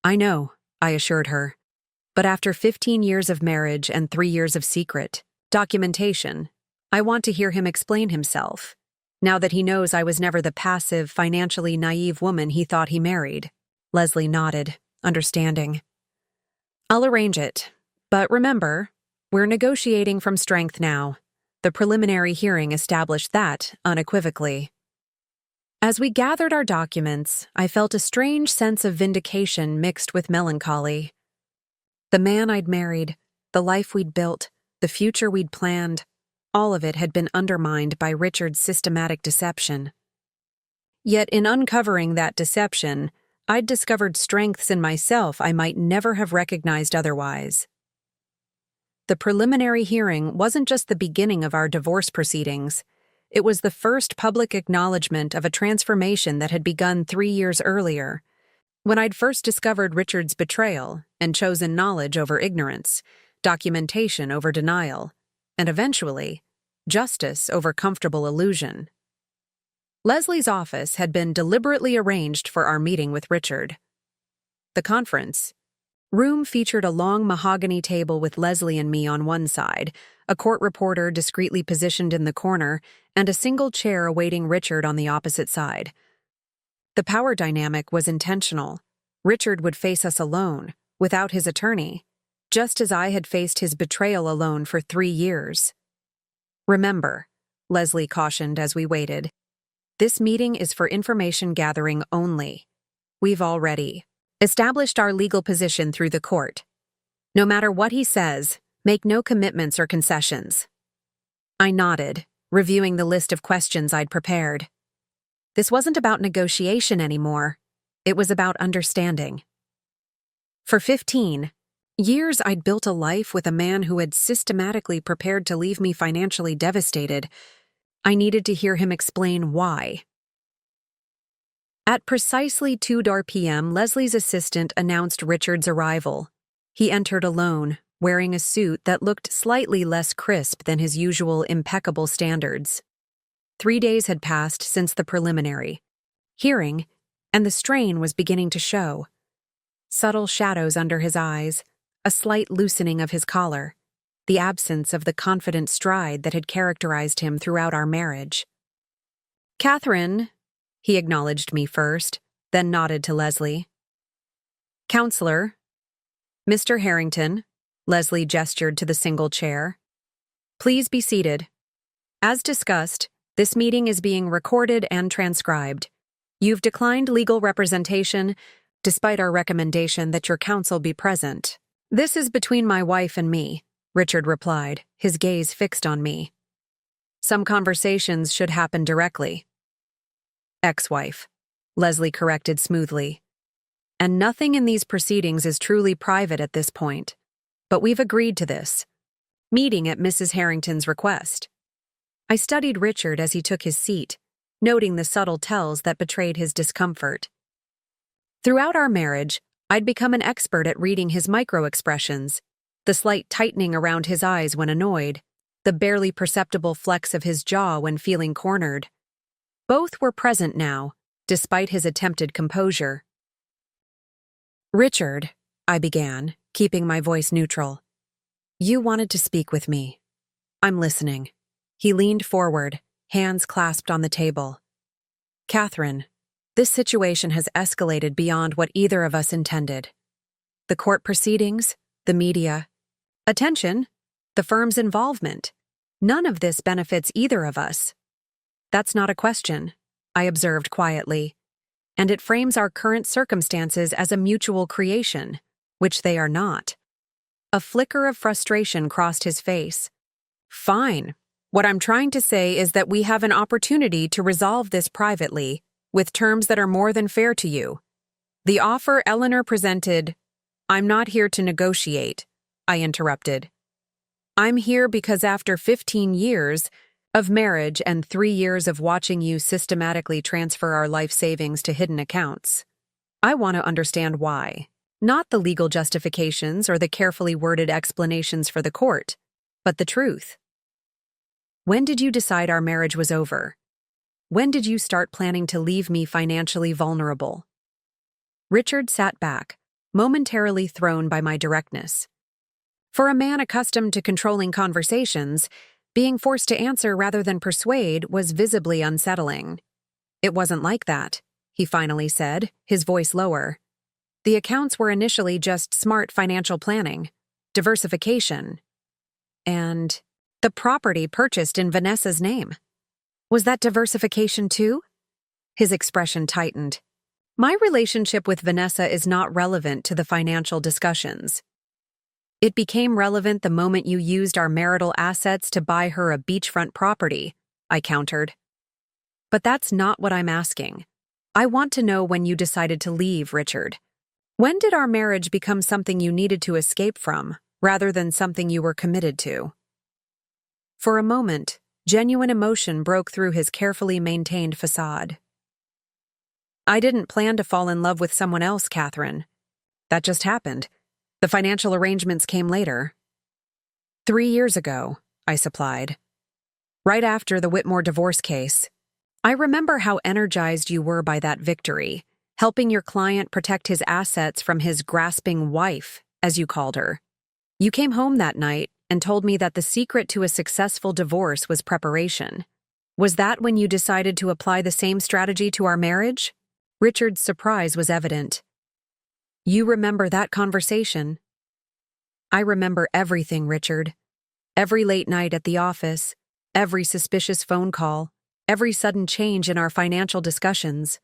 "I know," I assured her. "But after 15 years of marriage and 3 years of secret documentation, I want to hear him explain himself, now that he knows I was never the passive, financially naive woman he thought he married." Leslie nodded, understanding. "I'll arrange it. But remember, we're negotiating from strength now. The preliminary hearing established that unequivocally." As we gathered our documents, I felt a strange sense of vindication mixed with melancholy. The man I'd married, the life we'd built, the future we'd planned, all of it had been undermined by Richard's systematic deception. Yet in uncovering that deception, I'd discovered strengths in myself I might never have recognized otherwise. The preliminary hearing wasn't just the beginning of our divorce proceedings. It was the first public acknowledgment of a transformation that had begun 3 years earlier, when I'd first discovered Richard's betrayal and chosen knowledge over ignorance, documentation over denial, and eventually, justice over comfortable illusion. Leslie's office had been deliberately arranged for our meeting with Richard. The conference room featured a long mahogany table with Leslie and me on one side, a court reporter discreetly positioned in the corner, and a single chair awaiting Richard on the opposite side. The power dynamic was intentional. Richard would face us alone, without his attorney, just as I had faced his betrayal alone for 3 years. "Remember," Leslie cautioned as we waited, "this meeting is for information gathering only. We've already established our legal position through the court. No matter what he says, make no commitments or concessions." I nodded, reviewing the list of questions I'd prepared. This wasn't about negotiation anymore. It was about understanding. For 15 years, I'd built a life with a man who had systematically prepared to leave me financially devastated. I needed to hear him explain why. At precisely 2 p.m., Leslie's assistant announced Richard's arrival. He entered alone, wearing a suit that looked slightly less crisp than his usual impeccable standards. 3 days had passed since the preliminary hearing, and the strain was beginning to show. Subtle shadows under his eyes, a slight loosening of his collar, the absence of the confident stride that had characterized him throughout our marriage. "Catherine," he acknowledged me first, then nodded to Leslie. "Counselor." "Mr. Harrington," Leslie gestured to the single chair. "Please be seated. As discussed, this meeting is being recorded and transcribed. You've declined legal representation, despite our recommendation that your counsel be present." "This is between my wife and me," Richard replied, his gaze fixed on me. "Some conversations should happen directly." "Ex-wife," Leslie corrected smoothly. "And nothing in these proceedings is truly private at this point. But we've agreed to this meeting at Mrs. Harrington's request." I studied Richard as he took his seat, noting the subtle tells that betrayed his discomfort. Throughout our marriage, I'd become an expert at reading his micro-expressions, the slight tightening around his eyes when annoyed, the barely perceptible flex of his jaw when feeling cornered. Both were present now, despite his attempted composure. "Richard," I began, keeping my voice neutral. "You wanted to speak with me. I'm listening." He leaned forward, hands clasped on the table. "Catherine, this situation has escalated beyond what either of us intended. The court proceedings, the media, attention, the firm's involvement. None of this benefits either of us." "That's not a question," I observed quietly, "and it frames our current circumstances as a mutual creation, which they are not." A flicker of frustration crossed his face. "Fine. What I'm trying to say is that we have an opportunity to resolve this privately, with terms that are more than fair to you. The offer Eleanor presented—" "I'm not here to negotiate," I interrupted. "I'm here because after 15 years of marriage and 3 years of watching you systematically transfer our life savings to hidden accounts, I want to understand why. Not the legal justifications or the carefully worded explanations for the court, but the truth. When did you decide our marriage was over? When did you start planning to leave me financially vulnerable?" Richard sat back, momentarily thrown by my directness. For a man accustomed to controlling conversations, being forced to answer rather than persuade was visibly unsettling. "It wasn't like that," he finally said, his voice lower. "The accounts were initially just smart financial planning, diversification, and the property purchased in Vanessa's name. Was that diversification too?" His expression tightened. "My relationship with Vanessa is not relevant to the financial discussions. It became relevant the moment you used our marital assets to buy her a beachfront property," I countered. "But that's not what I'm asking. I want to know when you decided to leave, Richard. When did our marriage become something you needed to escape from, rather than something you were committed to?" For a moment, genuine emotion broke through his carefully maintained facade. "I didn't plan to fall in love with someone else, Catherine. That just happened. The financial arrangements came later." 3 years ago, I supplied. "Right after the Whitmore divorce case. I remember how energized you were by that victory, helping your client protect his assets from his grasping wife, as you called her. You came home that night and told me that the secret to a successful divorce was preparation. Was that when you decided to apply the same strategy to our marriage?" Richard's surprise was evident. "You remember that conversation?" "I remember everything, Richard. Every late night at the office, every suspicious phone call, every sudden change in our financial discussions.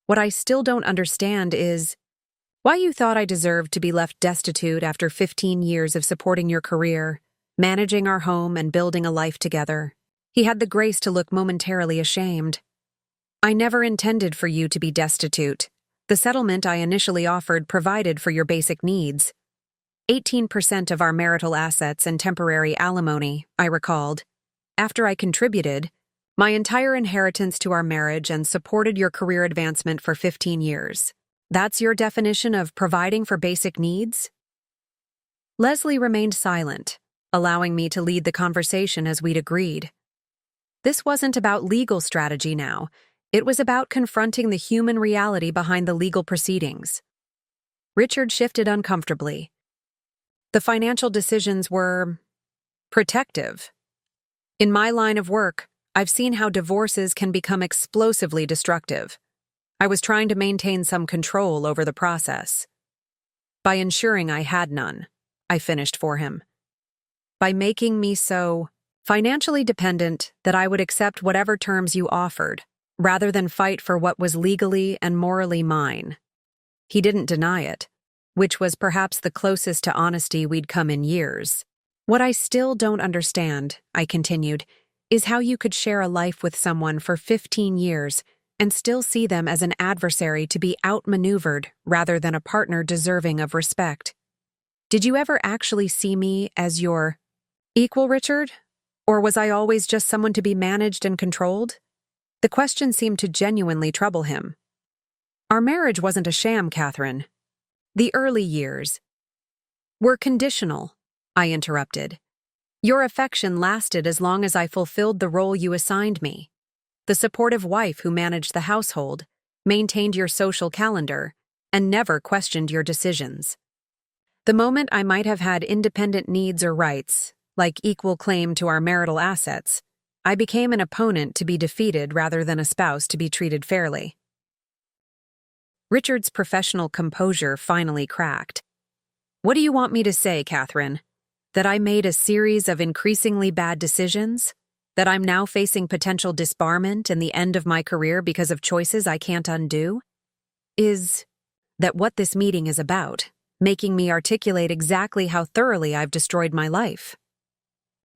What I still don't understand is why you thought I deserved to be left destitute after 15 years of supporting your career, managing our home and building a life together." He had the grace to look momentarily ashamed. "I never intended for you to be destitute. The settlement I initially offered provided for your basic needs. 18% of our marital assets and temporary alimony," I recalled. "After I contributed my entire inheritance to our marriage and supported your career advancement for 15 years. That's your definition of providing for basic needs?" Leslie remained silent, allowing me to lead the conversation as we'd agreed. This wasn't about legal strategy now. It was about confronting the human reality behind the legal proceedings. Richard shifted uncomfortably. "The financial decisions were protective. In my line of work, I've seen how divorces can become explosively destructive. I was trying to maintain some control over the process. By ensuring I had none," I finished for him. "By making me so financially dependent that I would accept whatever terms you offered, rather than fight for what was legally and morally mine." He didn't deny it, which was perhaps the closest to honesty we'd come in years. "What I still don't understand," I continued, "is how you could share a life with someone for 15 years and still see them as an adversary to be outmaneuvered rather than a partner deserving of respect. Did you ever actually see me as your equal, Richard? Or was I always just someone to be managed and controlled?" The question seemed to genuinely trouble him. "Our marriage wasn't a sham, Catherine. The early years were conditional," I interrupted. Your affection lasted as long as I fulfilled the role you assigned me. The supportive wife who managed the household, maintained your social calendar, and never questioned your decisions. The moment I might have had independent needs or rights, like equal claim to our marital assets, I became an opponent to be defeated rather than a spouse to be treated fairly. Richard's professional composure finally cracked. What do you want me to say, Catherine? That I made a series of increasingly bad decisions? That I'm now facing potential disbarment and the end of my career because of choices I can't undo? Is that what this meeting is about, making me articulate exactly how thoroughly I've destroyed my life?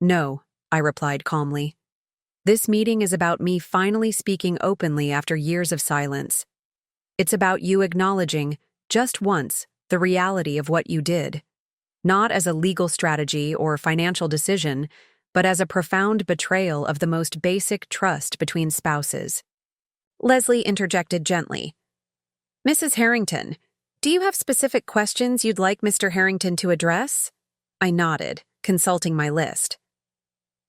No, I replied calmly. This meeting is about me finally speaking openly after years of silence. It's about you acknowledging, just once, the reality of what you did, not as a legal strategy or financial decision, but as a profound betrayal of the most basic trust between spouses. Leslie interjected gently. Mrs. Harrington, do you have specific questions you'd like Mr. Harrington to address? I nodded, consulting my list.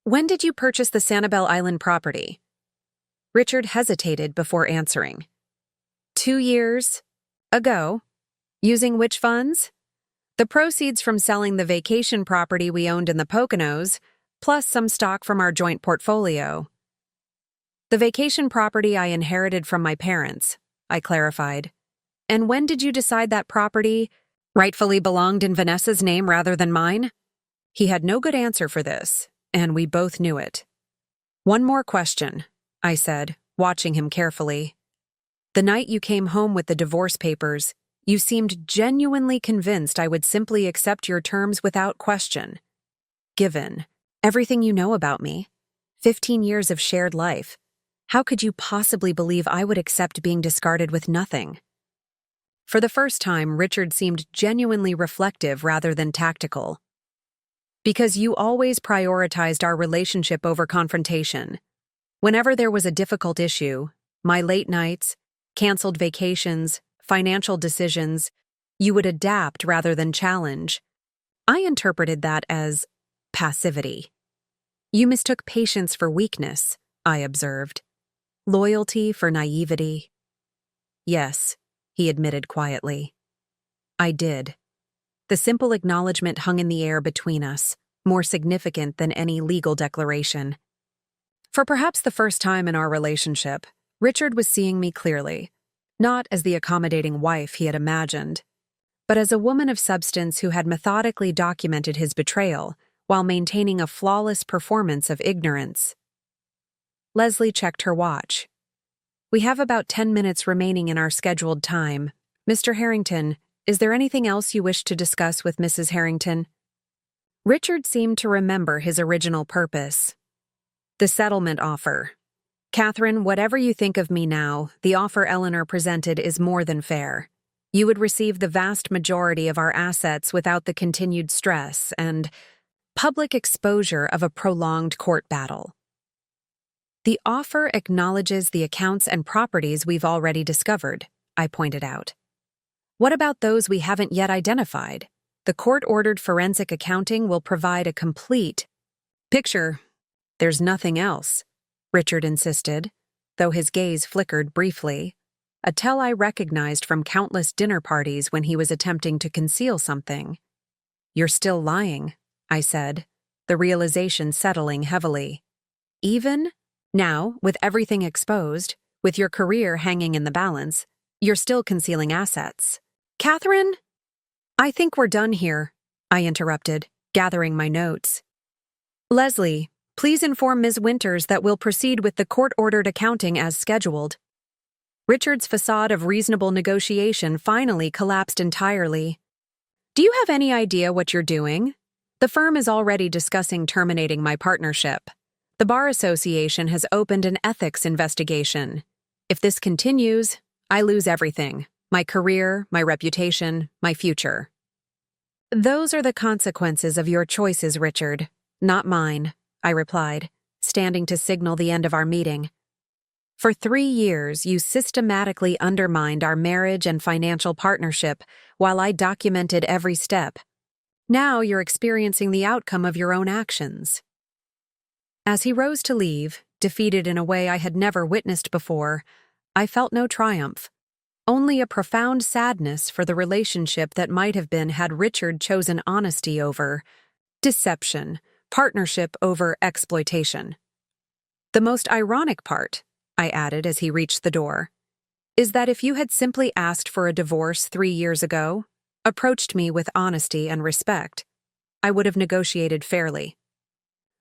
When did you purchase the Sanibel Island property? Richard hesitated before answering. 2 years ago. Using which funds? The proceeds from selling the vacation property we owned in the Poconos, plus some stock from our joint portfolio. The vacation property I inherited from my parents, I clarified. And when did you decide that property rightfully belonged in Vanessa's name rather than mine? He had no good answer for this, and we both knew it. One more question, I said, watching him carefully. The night you came home with the divorce papers, you seemed genuinely convinced I would simply accept your terms without question. Given everything you know about me, 15 years of shared life, how could you possibly believe I would accept being discarded with nothing? For the first time, Richard seemed genuinely reflective rather than tactical. Because you always prioritized our relationship over confrontation. Whenever there was a difficult issue, my late nights, canceled vacations, financial decisions, you would adapt rather than challenge. I interpreted that as passivity. You mistook patience for weakness, I observed. Loyalty for naivety. Yes, he admitted quietly. I did. The simple acknowledgment hung in the air between us, more significant than any legal declaration. For perhaps the first time in our relationship, Richard was seeing me clearly, not as the accommodating wife he had imagined, but as a woman of substance who had methodically documented his betrayal while maintaining a flawless performance of ignorance. Leslie checked her watch. We have about 10 minutes remaining in our scheduled time. Mr. Harrington, is there anything else you wish to discuss with Mrs. Harrington? Richard seemed to remember his original purpose. The settlement offer. Catherine, whatever you think of me now, the offer Eleanor presented is more than fair. You would receive the vast majority of our assets without the continued stress and public exposure of a prolonged court battle. The offer acknowledges the accounts and properties we've already discovered, I pointed out. What about those we haven't yet identified? The court-ordered forensic accounting will provide a complete picture. There's nothing else, Richard insisted, though his gaze flickered briefly, a tell I recognized from countless dinner parties when he was attempting to conceal something. You're still lying, I said, the realization settling heavily. Even now, with everything exposed, with your career hanging in the balance, you're still concealing assets. Catherine? I think we're done here, I interrupted, gathering my notes. Leslie, please inform Ms. Winters that we'll proceed with the court-ordered accounting as scheduled. Richard's facade of reasonable negotiation finally collapsed entirely. Do you have any idea what you're doing? The firm is already discussing terminating my partnership. The Bar Association has opened an ethics investigation. If this continues, I lose everything. My career, my reputation, my future. Those are the consequences of your choices, Richard, not mine, I replied, standing to signal the end of our meeting. For 3 years, you systematically undermined our marriage and financial partnership while I documented every step. Now you're experiencing the outcome of your own actions." As he rose to leave, defeated in a way I had never witnessed before, I felt no triumph, only a profound sadness for the relationship that might have been had Richard chosen honesty over deception, partnership over exploitation. "The most ironic part," I added as he reached the door, "is that if you had simply asked for a divorce 3 years ago, approached me with honesty and respect, I would have negotiated fairly.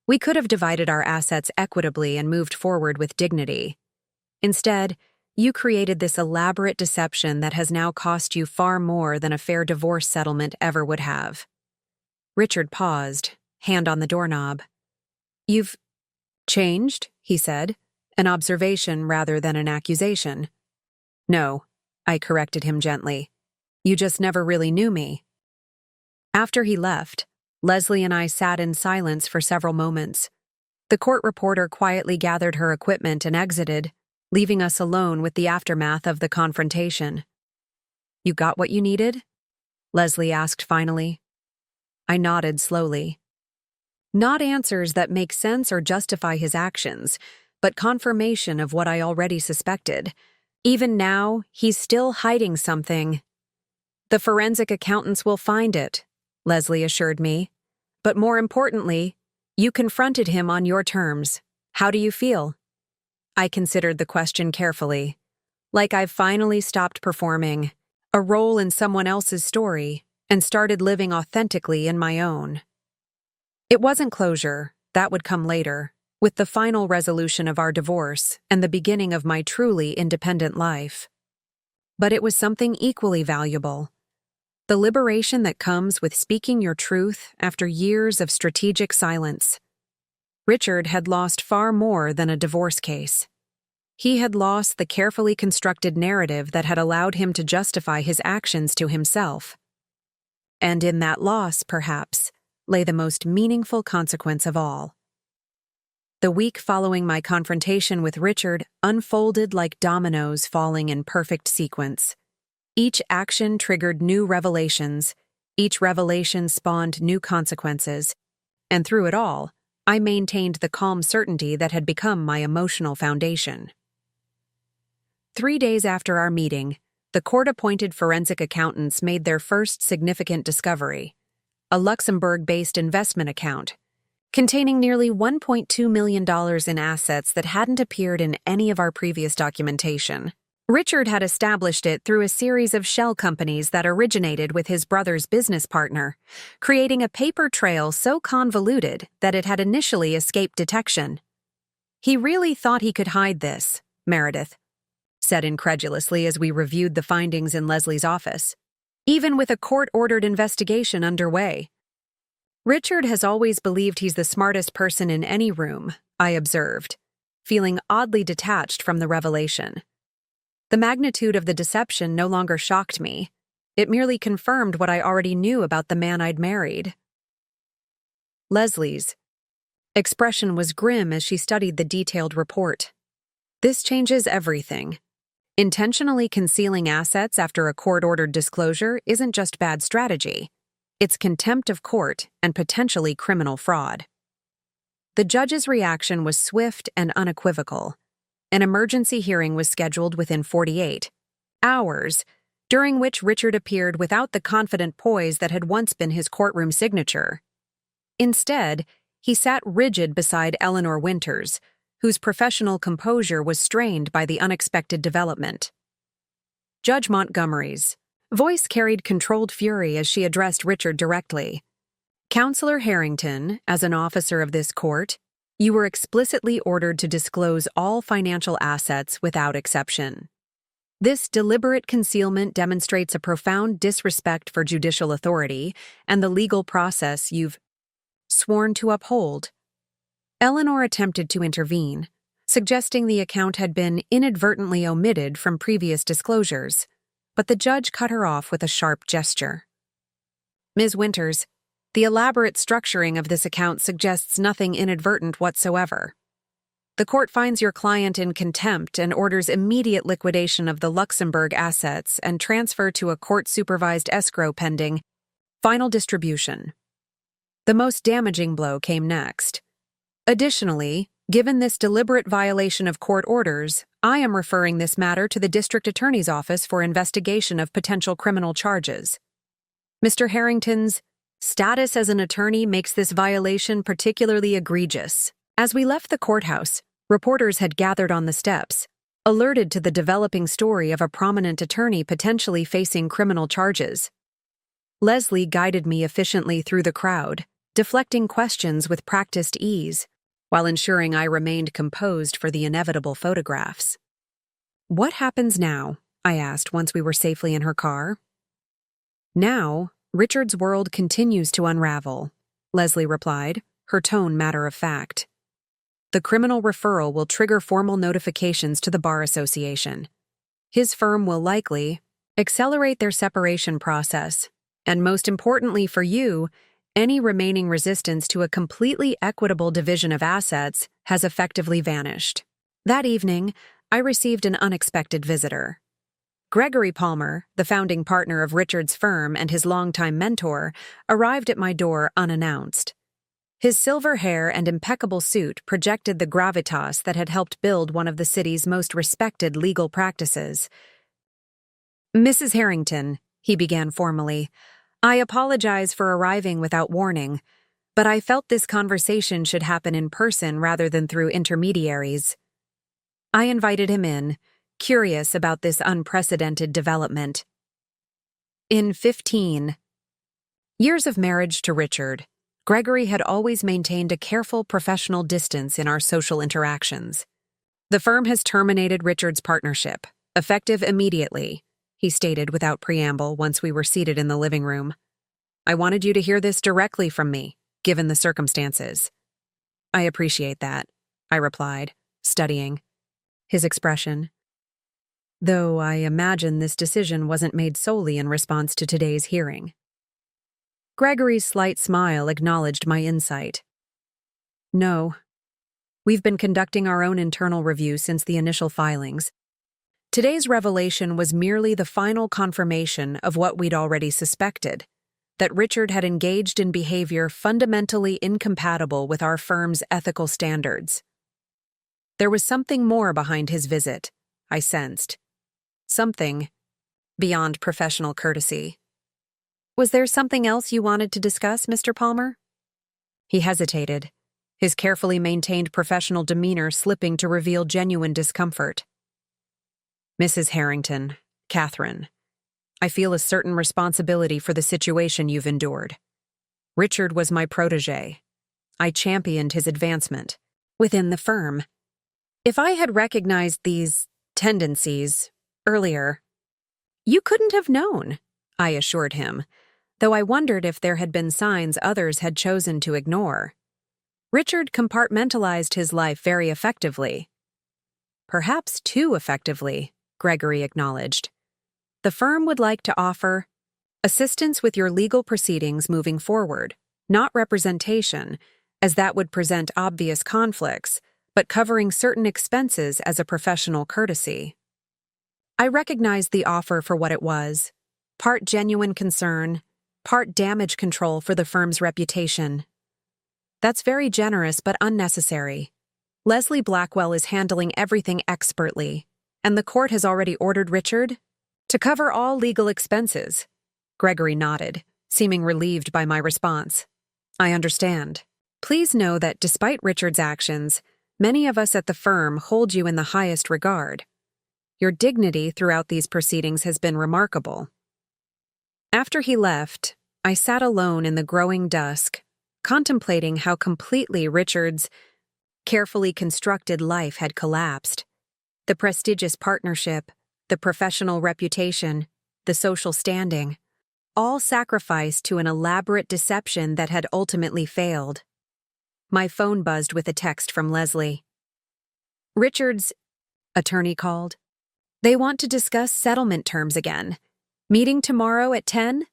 We could have divided our assets equitably and moved forward with dignity. Instead, you created this elaborate deception that has now cost you far more than a fair divorce settlement ever would have." Richard paused, hand on the doorknob. "You've changed," he said, an observation rather than an accusation. "No," I corrected him gently. "You just never really knew me." After he left, Leslie and I sat in silence for several moments. The court reporter quietly gathered her equipment and exited, leaving us alone with the aftermath of the confrontation. "You got what you needed?" Leslie asked finally. I nodded slowly. Not answers that make sense or justify his actions, but confirmation of what I already suspected. Even now, he's still hiding something. "The forensic accountants will find it," Leslie assured me. "But more importantly, you confronted him on your terms. How do you feel?" I considered the question carefully. Like I've finally stopped performing a role in someone else's story and started living authentically in my own. It wasn't closure, that would come later, with the final resolution of our divorce and the beginning of my truly independent life. But it was something equally valuable. The liberation that comes with speaking your truth after years of strategic silence. Richard had lost far more than a divorce case. He had lost the carefully constructed narrative that had allowed him to justify his actions to himself. And in that loss, perhaps, lay the most meaningful consequence of all. The week following my confrontation with Richard unfolded like dominoes falling in perfect sequence. Each action triggered new revelations, each revelation spawned new consequences, and through it all, I maintained the calm certainty that had become my emotional foundation. 3 days after our meeting, the court-appointed forensic accountants made their first significant discovery, a Luxembourg-based investment account, containing nearly $1.2 million in assets that hadn't appeared in any of our previous documentation. Richard had established it through a series of shell companies that originated with his brother's business partner, creating a paper trail so convoluted that it had initially escaped detection. "He really thought he could hide this," Meredith said incredulously as we reviewed the findings in Leslie's office, "even with a court-ordered investigation underway." "Richard has always believed he's the smartest person in any room," I observed, feeling oddly detached from the revelation. The magnitude of the deception no longer shocked me. It merely confirmed what I already knew about the man I'd married. Leslie's expression was grim as she studied the detailed report. "This changes everything. Intentionally concealing assets after a court-ordered disclosure isn't just bad strategy. It's contempt of court and potentially criminal fraud." The judge's reaction was swift and unequivocal. An emergency hearing was scheduled within 48 hours, during which Richard appeared without the confident poise that had once been his courtroom signature. Instead, he sat rigid beside Eleanor Winters, whose professional composure was strained by the unexpected development. Judge Montgomery's voice carried controlled fury as she addressed Richard directly. "Counselor Harrington, as an officer of this court, you were explicitly ordered to disclose all financial assets without exception. This deliberate concealment demonstrates a profound disrespect for judicial authority and the legal process you've sworn to uphold." Eleanor attempted to intervene, suggesting the account had been inadvertently omitted from previous disclosures, but the judge cut her off with a sharp gesture. "Ms. Winters, the elaborate structuring of this account suggests nothing inadvertent whatsoever. The court finds your client in contempt and orders immediate liquidation of the Luxembourg assets and transfer to a court-supervised escrow pending final distribution." The most damaging blow came next. Additionally, given this deliberate violation of court orders, I am referring this matter to the District Attorney's Office for investigation of potential criminal charges. Mr. Harrington's status as an attorney makes this violation particularly egregious. As we left the courthouse, reporters had gathered on the steps, alerted to the developing story of a prominent attorney potentially facing criminal charges. Leslie guided me efficiently through the crowd, deflecting questions with practiced ease, while ensuring I remained composed for the inevitable photographs. "What happens now?" I asked once we were safely in her car. "Now, Richard's world continues to unravel," Leslie replied, her tone matter of fact. "The criminal referral will trigger formal notifications to the Bar Association. His firm will likely accelerate their separation process, and most importantly for you, any remaining resistance to a completely equitable division of assets has effectively vanished." That evening, I received an unexpected visitor. Gregory Palmer, the founding partner of Richard's firm and his longtime mentor, arrived at my door unannounced. His silver hair and impeccable suit projected the gravitas that had helped build one of the city's most respected legal practices. "Mrs. Harrington," he began formally, "I apologize for arriving without warning, but I felt this conversation should happen in person rather than through intermediaries." I invited him in, curious about this unprecedented development. In 15 years of marriage to Richard, Gregory had always maintained a careful professional distance in our social interactions. "The firm has terminated Richard's partnership, effective immediately," he stated without preamble once we were seated in the living room. "I wanted you to hear this directly from me, given the circumstances." "I appreciate that," I replied, studying his expression. "Though I imagine this decision wasn't made solely in response to today's hearing." Gregory's slight smile acknowledged my insight. "No. We've been conducting our own internal review since the initial filings. Today's revelation was merely the final confirmation of what we'd already suspected, that Richard had engaged in behavior fundamentally incompatible with our firm's ethical standards. There was something more behind his visit, I sensed. Something beyond professional courtesy." "Was there something else you wanted to discuss, Mr. Palmer?" He hesitated, his carefully maintained professional demeanor slipping to reveal genuine discomfort. "Mrs. Harrington, Catherine, I feel a certain responsibility for the situation you've endured. Richard was my protégé. I championed his advancement within the firm. If I had recognized these tendencies earlier—" "You couldn't have known," I assured him, though I wondered if there had been signs others had chosen to ignore. Richard compartmentalized his life very effectively. "Perhaps too effectively," Gregory acknowledged. "The firm would like to offer assistance with your legal proceedings moving forward, not representation, as that would present obvious conflicts, but covering certain expenses as a professional courtesy." I recognized the offer for what it was, part genuine concern, part damage control for the firm's reputation. "That's very generous but unnecessary. Leslie Blackwell is handling everything expertly, and the court has already ordered Richard to cover all legal expenses." Gregory nodded, seeming relieved by my response. "I understand. Please know that despite Richard's actions, many of us at the firm hold you in the highest regard. Your dignity throughout these proceedings has been remarkable." After he left, I sat alone in the growing dusk, contemplating how completely Richard's carefully constructed life had collapsed. The prestigious partnership, the professional reputation, the social standing, all sacrificed to an elaborate deception that had ultimately failed. My phone buzzed with a text from Leslie. "Richard's attorney called. They want to discuss settlement terms again. Meeting tomorrow at 10?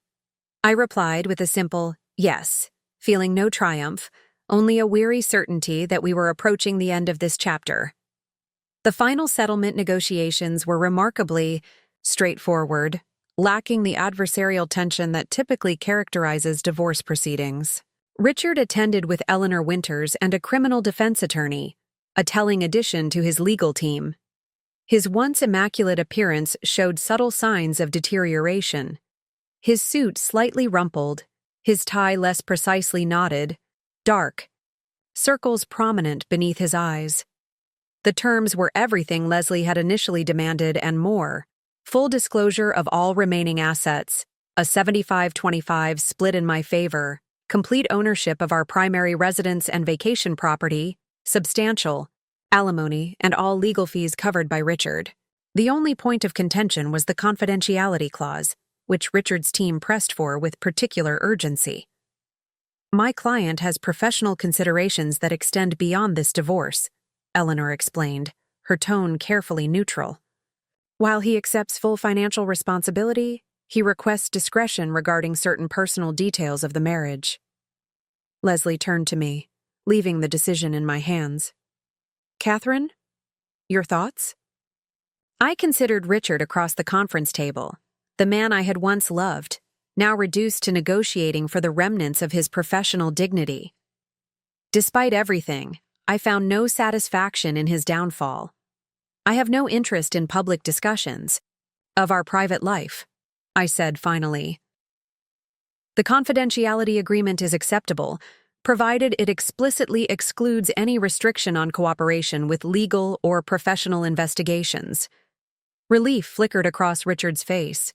I replied with a simple yes, feeling no triumph, only a weary certainty that we were approaching the end of this chapter. The final settlement negotiations were remarkably straightforward, lacking the adversarial tension that typically characterizes divorce proceedings. Richard attended with Eleanor Winters and a criminal defense attorney, a telling addition to his legal team. His once immaculate appearance showed subtle signs of deterioration. His suit slightly rumpled, his tie less precisely knotted, dark, circles prominent beneath his eyes. The terms were everything Leslie had initially demanded and more: full disclosure of all remaining assets, a 75-25 split in my favor, complete ownership of our primary residence and vacation property, substantial, alimony, and all legal fees covered by Richard. The only point of contention was the confidentiality clause, which Richard's team pressed for with particular urgency. "My client has professional considerations that extend beyond this divorce," Eleanor explained, her tone carefully neutral. "While he accepts full financial responsibility, he requests discretion regarding certain personal details of the marriage." Leslie turned to me, leaving the decision in my hands. "Catherine, your thoughts?" I considered Richard across the conference table, the man I had once loved, now reduced to negotiating for the remnants of his professional dignity. Despite everything, I found no satisfaction in his downfall. "I have no interest in public discussions of our private life," I said finally. "The confidentiality agreement is acceptable, provided it explicitly excludes any restriction on cooperation with legal or professional investigations." Relief flickered across Richard's face,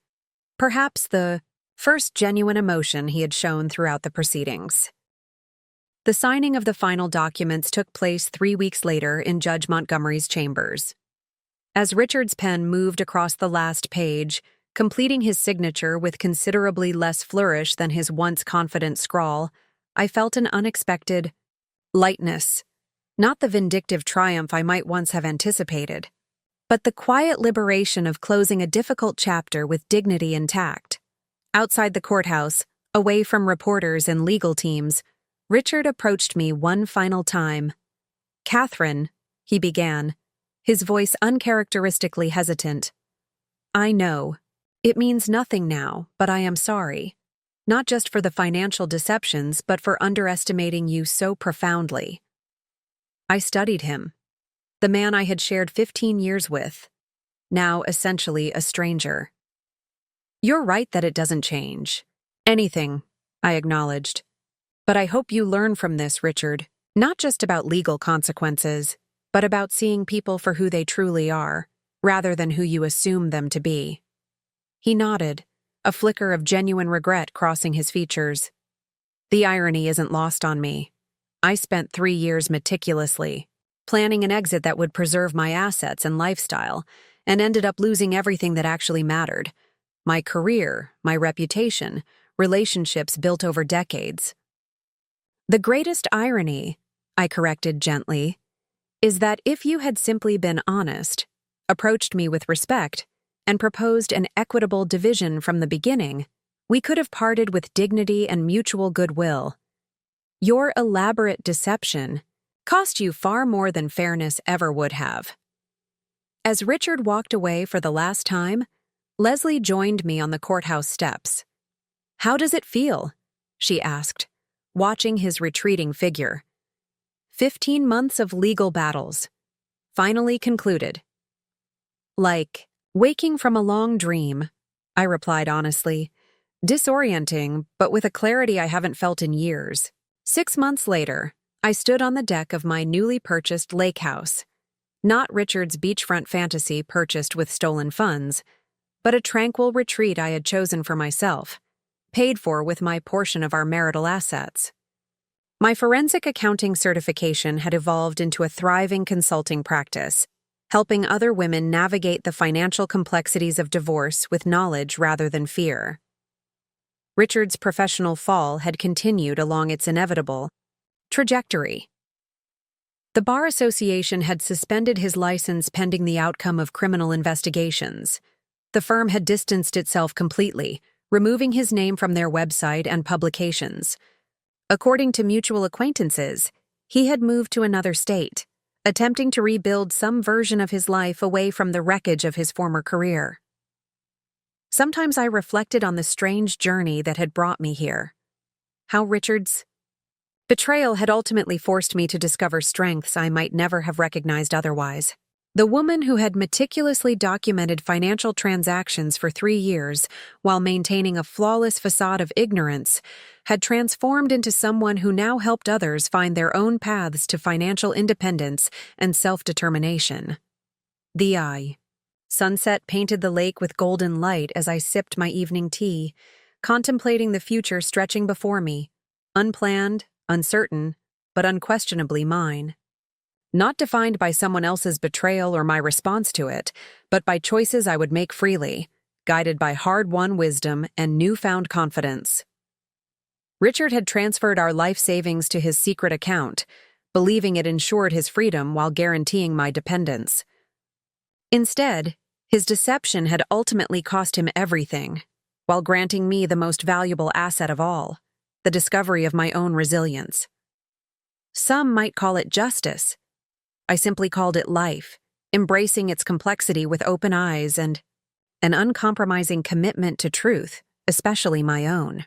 perhaps the first genuine emotion he had shown throughout the proceedings. The signing of the final documents took place 3 weeks later in Judge Montgomery's chambers. As Richard's pen moved across the last page, completing his signature with considerably less flourish than his once confident scrawl, I felt an unexpected lightness, not the vindictive triumph I might once have anticipated, but the quiet liberation of closing a difficult chapter with dignity intact. Outside the courthouse, away from reporters and legal teams, Richard approached me one final time. "Catherine," he began, his voice uncharacteristically hesitant. "I know. It means nothing now, but I am sorry. Not just for the financial deceptions, but for underestimating you so profoundly." I studied him, the man I had shared 15 years with, now essentially a stranger. "You're right that it doesn't change anything," I acknowledged. "But I hope you learn from this, Richard, not just about legal consequences, but about seeing people for who they truly are, rather than who you assume them to be." He nodded, a flicker of genuine regret crossing his features. The irony isn't lost on me. I spent 3 years meticulously planning an exit that would preserve my assets and lifestyle, and ended up losing everything that actually mattered: my career, my reputation, relationships built over decades. "The greatest irony," I corrected gently, "is that if you had simply been honest, approached me with respect, and proposed an equitable division from the beginning, we could have parted with dignity and mutual goodwill. Your elaborate deception cost you far more than fairness ever would have." As Richard walked away for the last time, Leslie joined me on the courthouse steps. "How does it feel?" she asked, watching his retreating figure. 15 months of legal battles, finally concluded. "Like waking from a long dream," I replied honestly. "Disorienting, but with a clarity I haven't felt in years." 6 months later, I stood on the deck of my newly purchased lake house. Not Richard's beachfront fantasy purchased with stolen funds, but a tranquil retreat I had chosen for myself, paid for with my portion of our marital assets. My forensic accounting certification had evolved into a thriving consulting practice, helping other women navigate the financial complexities of divorce with knowledge rather than fear. Richard's professional fall had continued along its inevitable trajectory. The Bar Association had suspended his license pending the outcome of criminal investigations. The firm had distanced itself completely, removing his name from their website and publications. According to mutual acquaintances, he had moved to another state, attempting to rebuild some version of his life away from the wreckage of his former career. Sometimes I reflected on the strange journey that had brought me here. How Richard's Betrayal had ultimately forced me to discover strengths I might never have recognized otherwise. The woman who had meticulously documented financial transactions for 3 years while maintaining a flawless facade of ignorance had transformed into someone who now helped others find their own paths to financial independence and self-determination. The Eye. Sunset painted the lake with golden light as I sipped my evening tea, contemplating the future stretching before me, unplanned, uncertain, but unquestionably mine. Not defined by someone else's betrayal or my response to it, but by choices I would make freely, guided by hard-won wisdom and newfound confidence. Richard had transferred our life savings to his secret account, believing it ensured his freedom while guaranteeing my dependence. Instead, his deception had ultimately cost him everything, while granting me the most valuable asset of all, the discovery of my own resilience. Some might call it justice. I simply called it life, embracing its complexity with open eyes and an uncompromising commitment to truth, especially my own.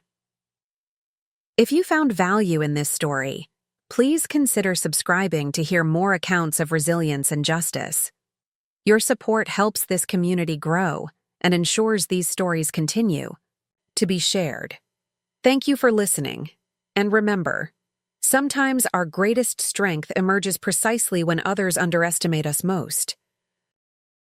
If you found value in this story, please consider subscribing to hear more accounts of resilience and justice. Your support helps this community grow and ensures these stories continue to be shared. Thank you for listening, and remember, sometimes our greatest strength emerges precisely when others underestimate us most.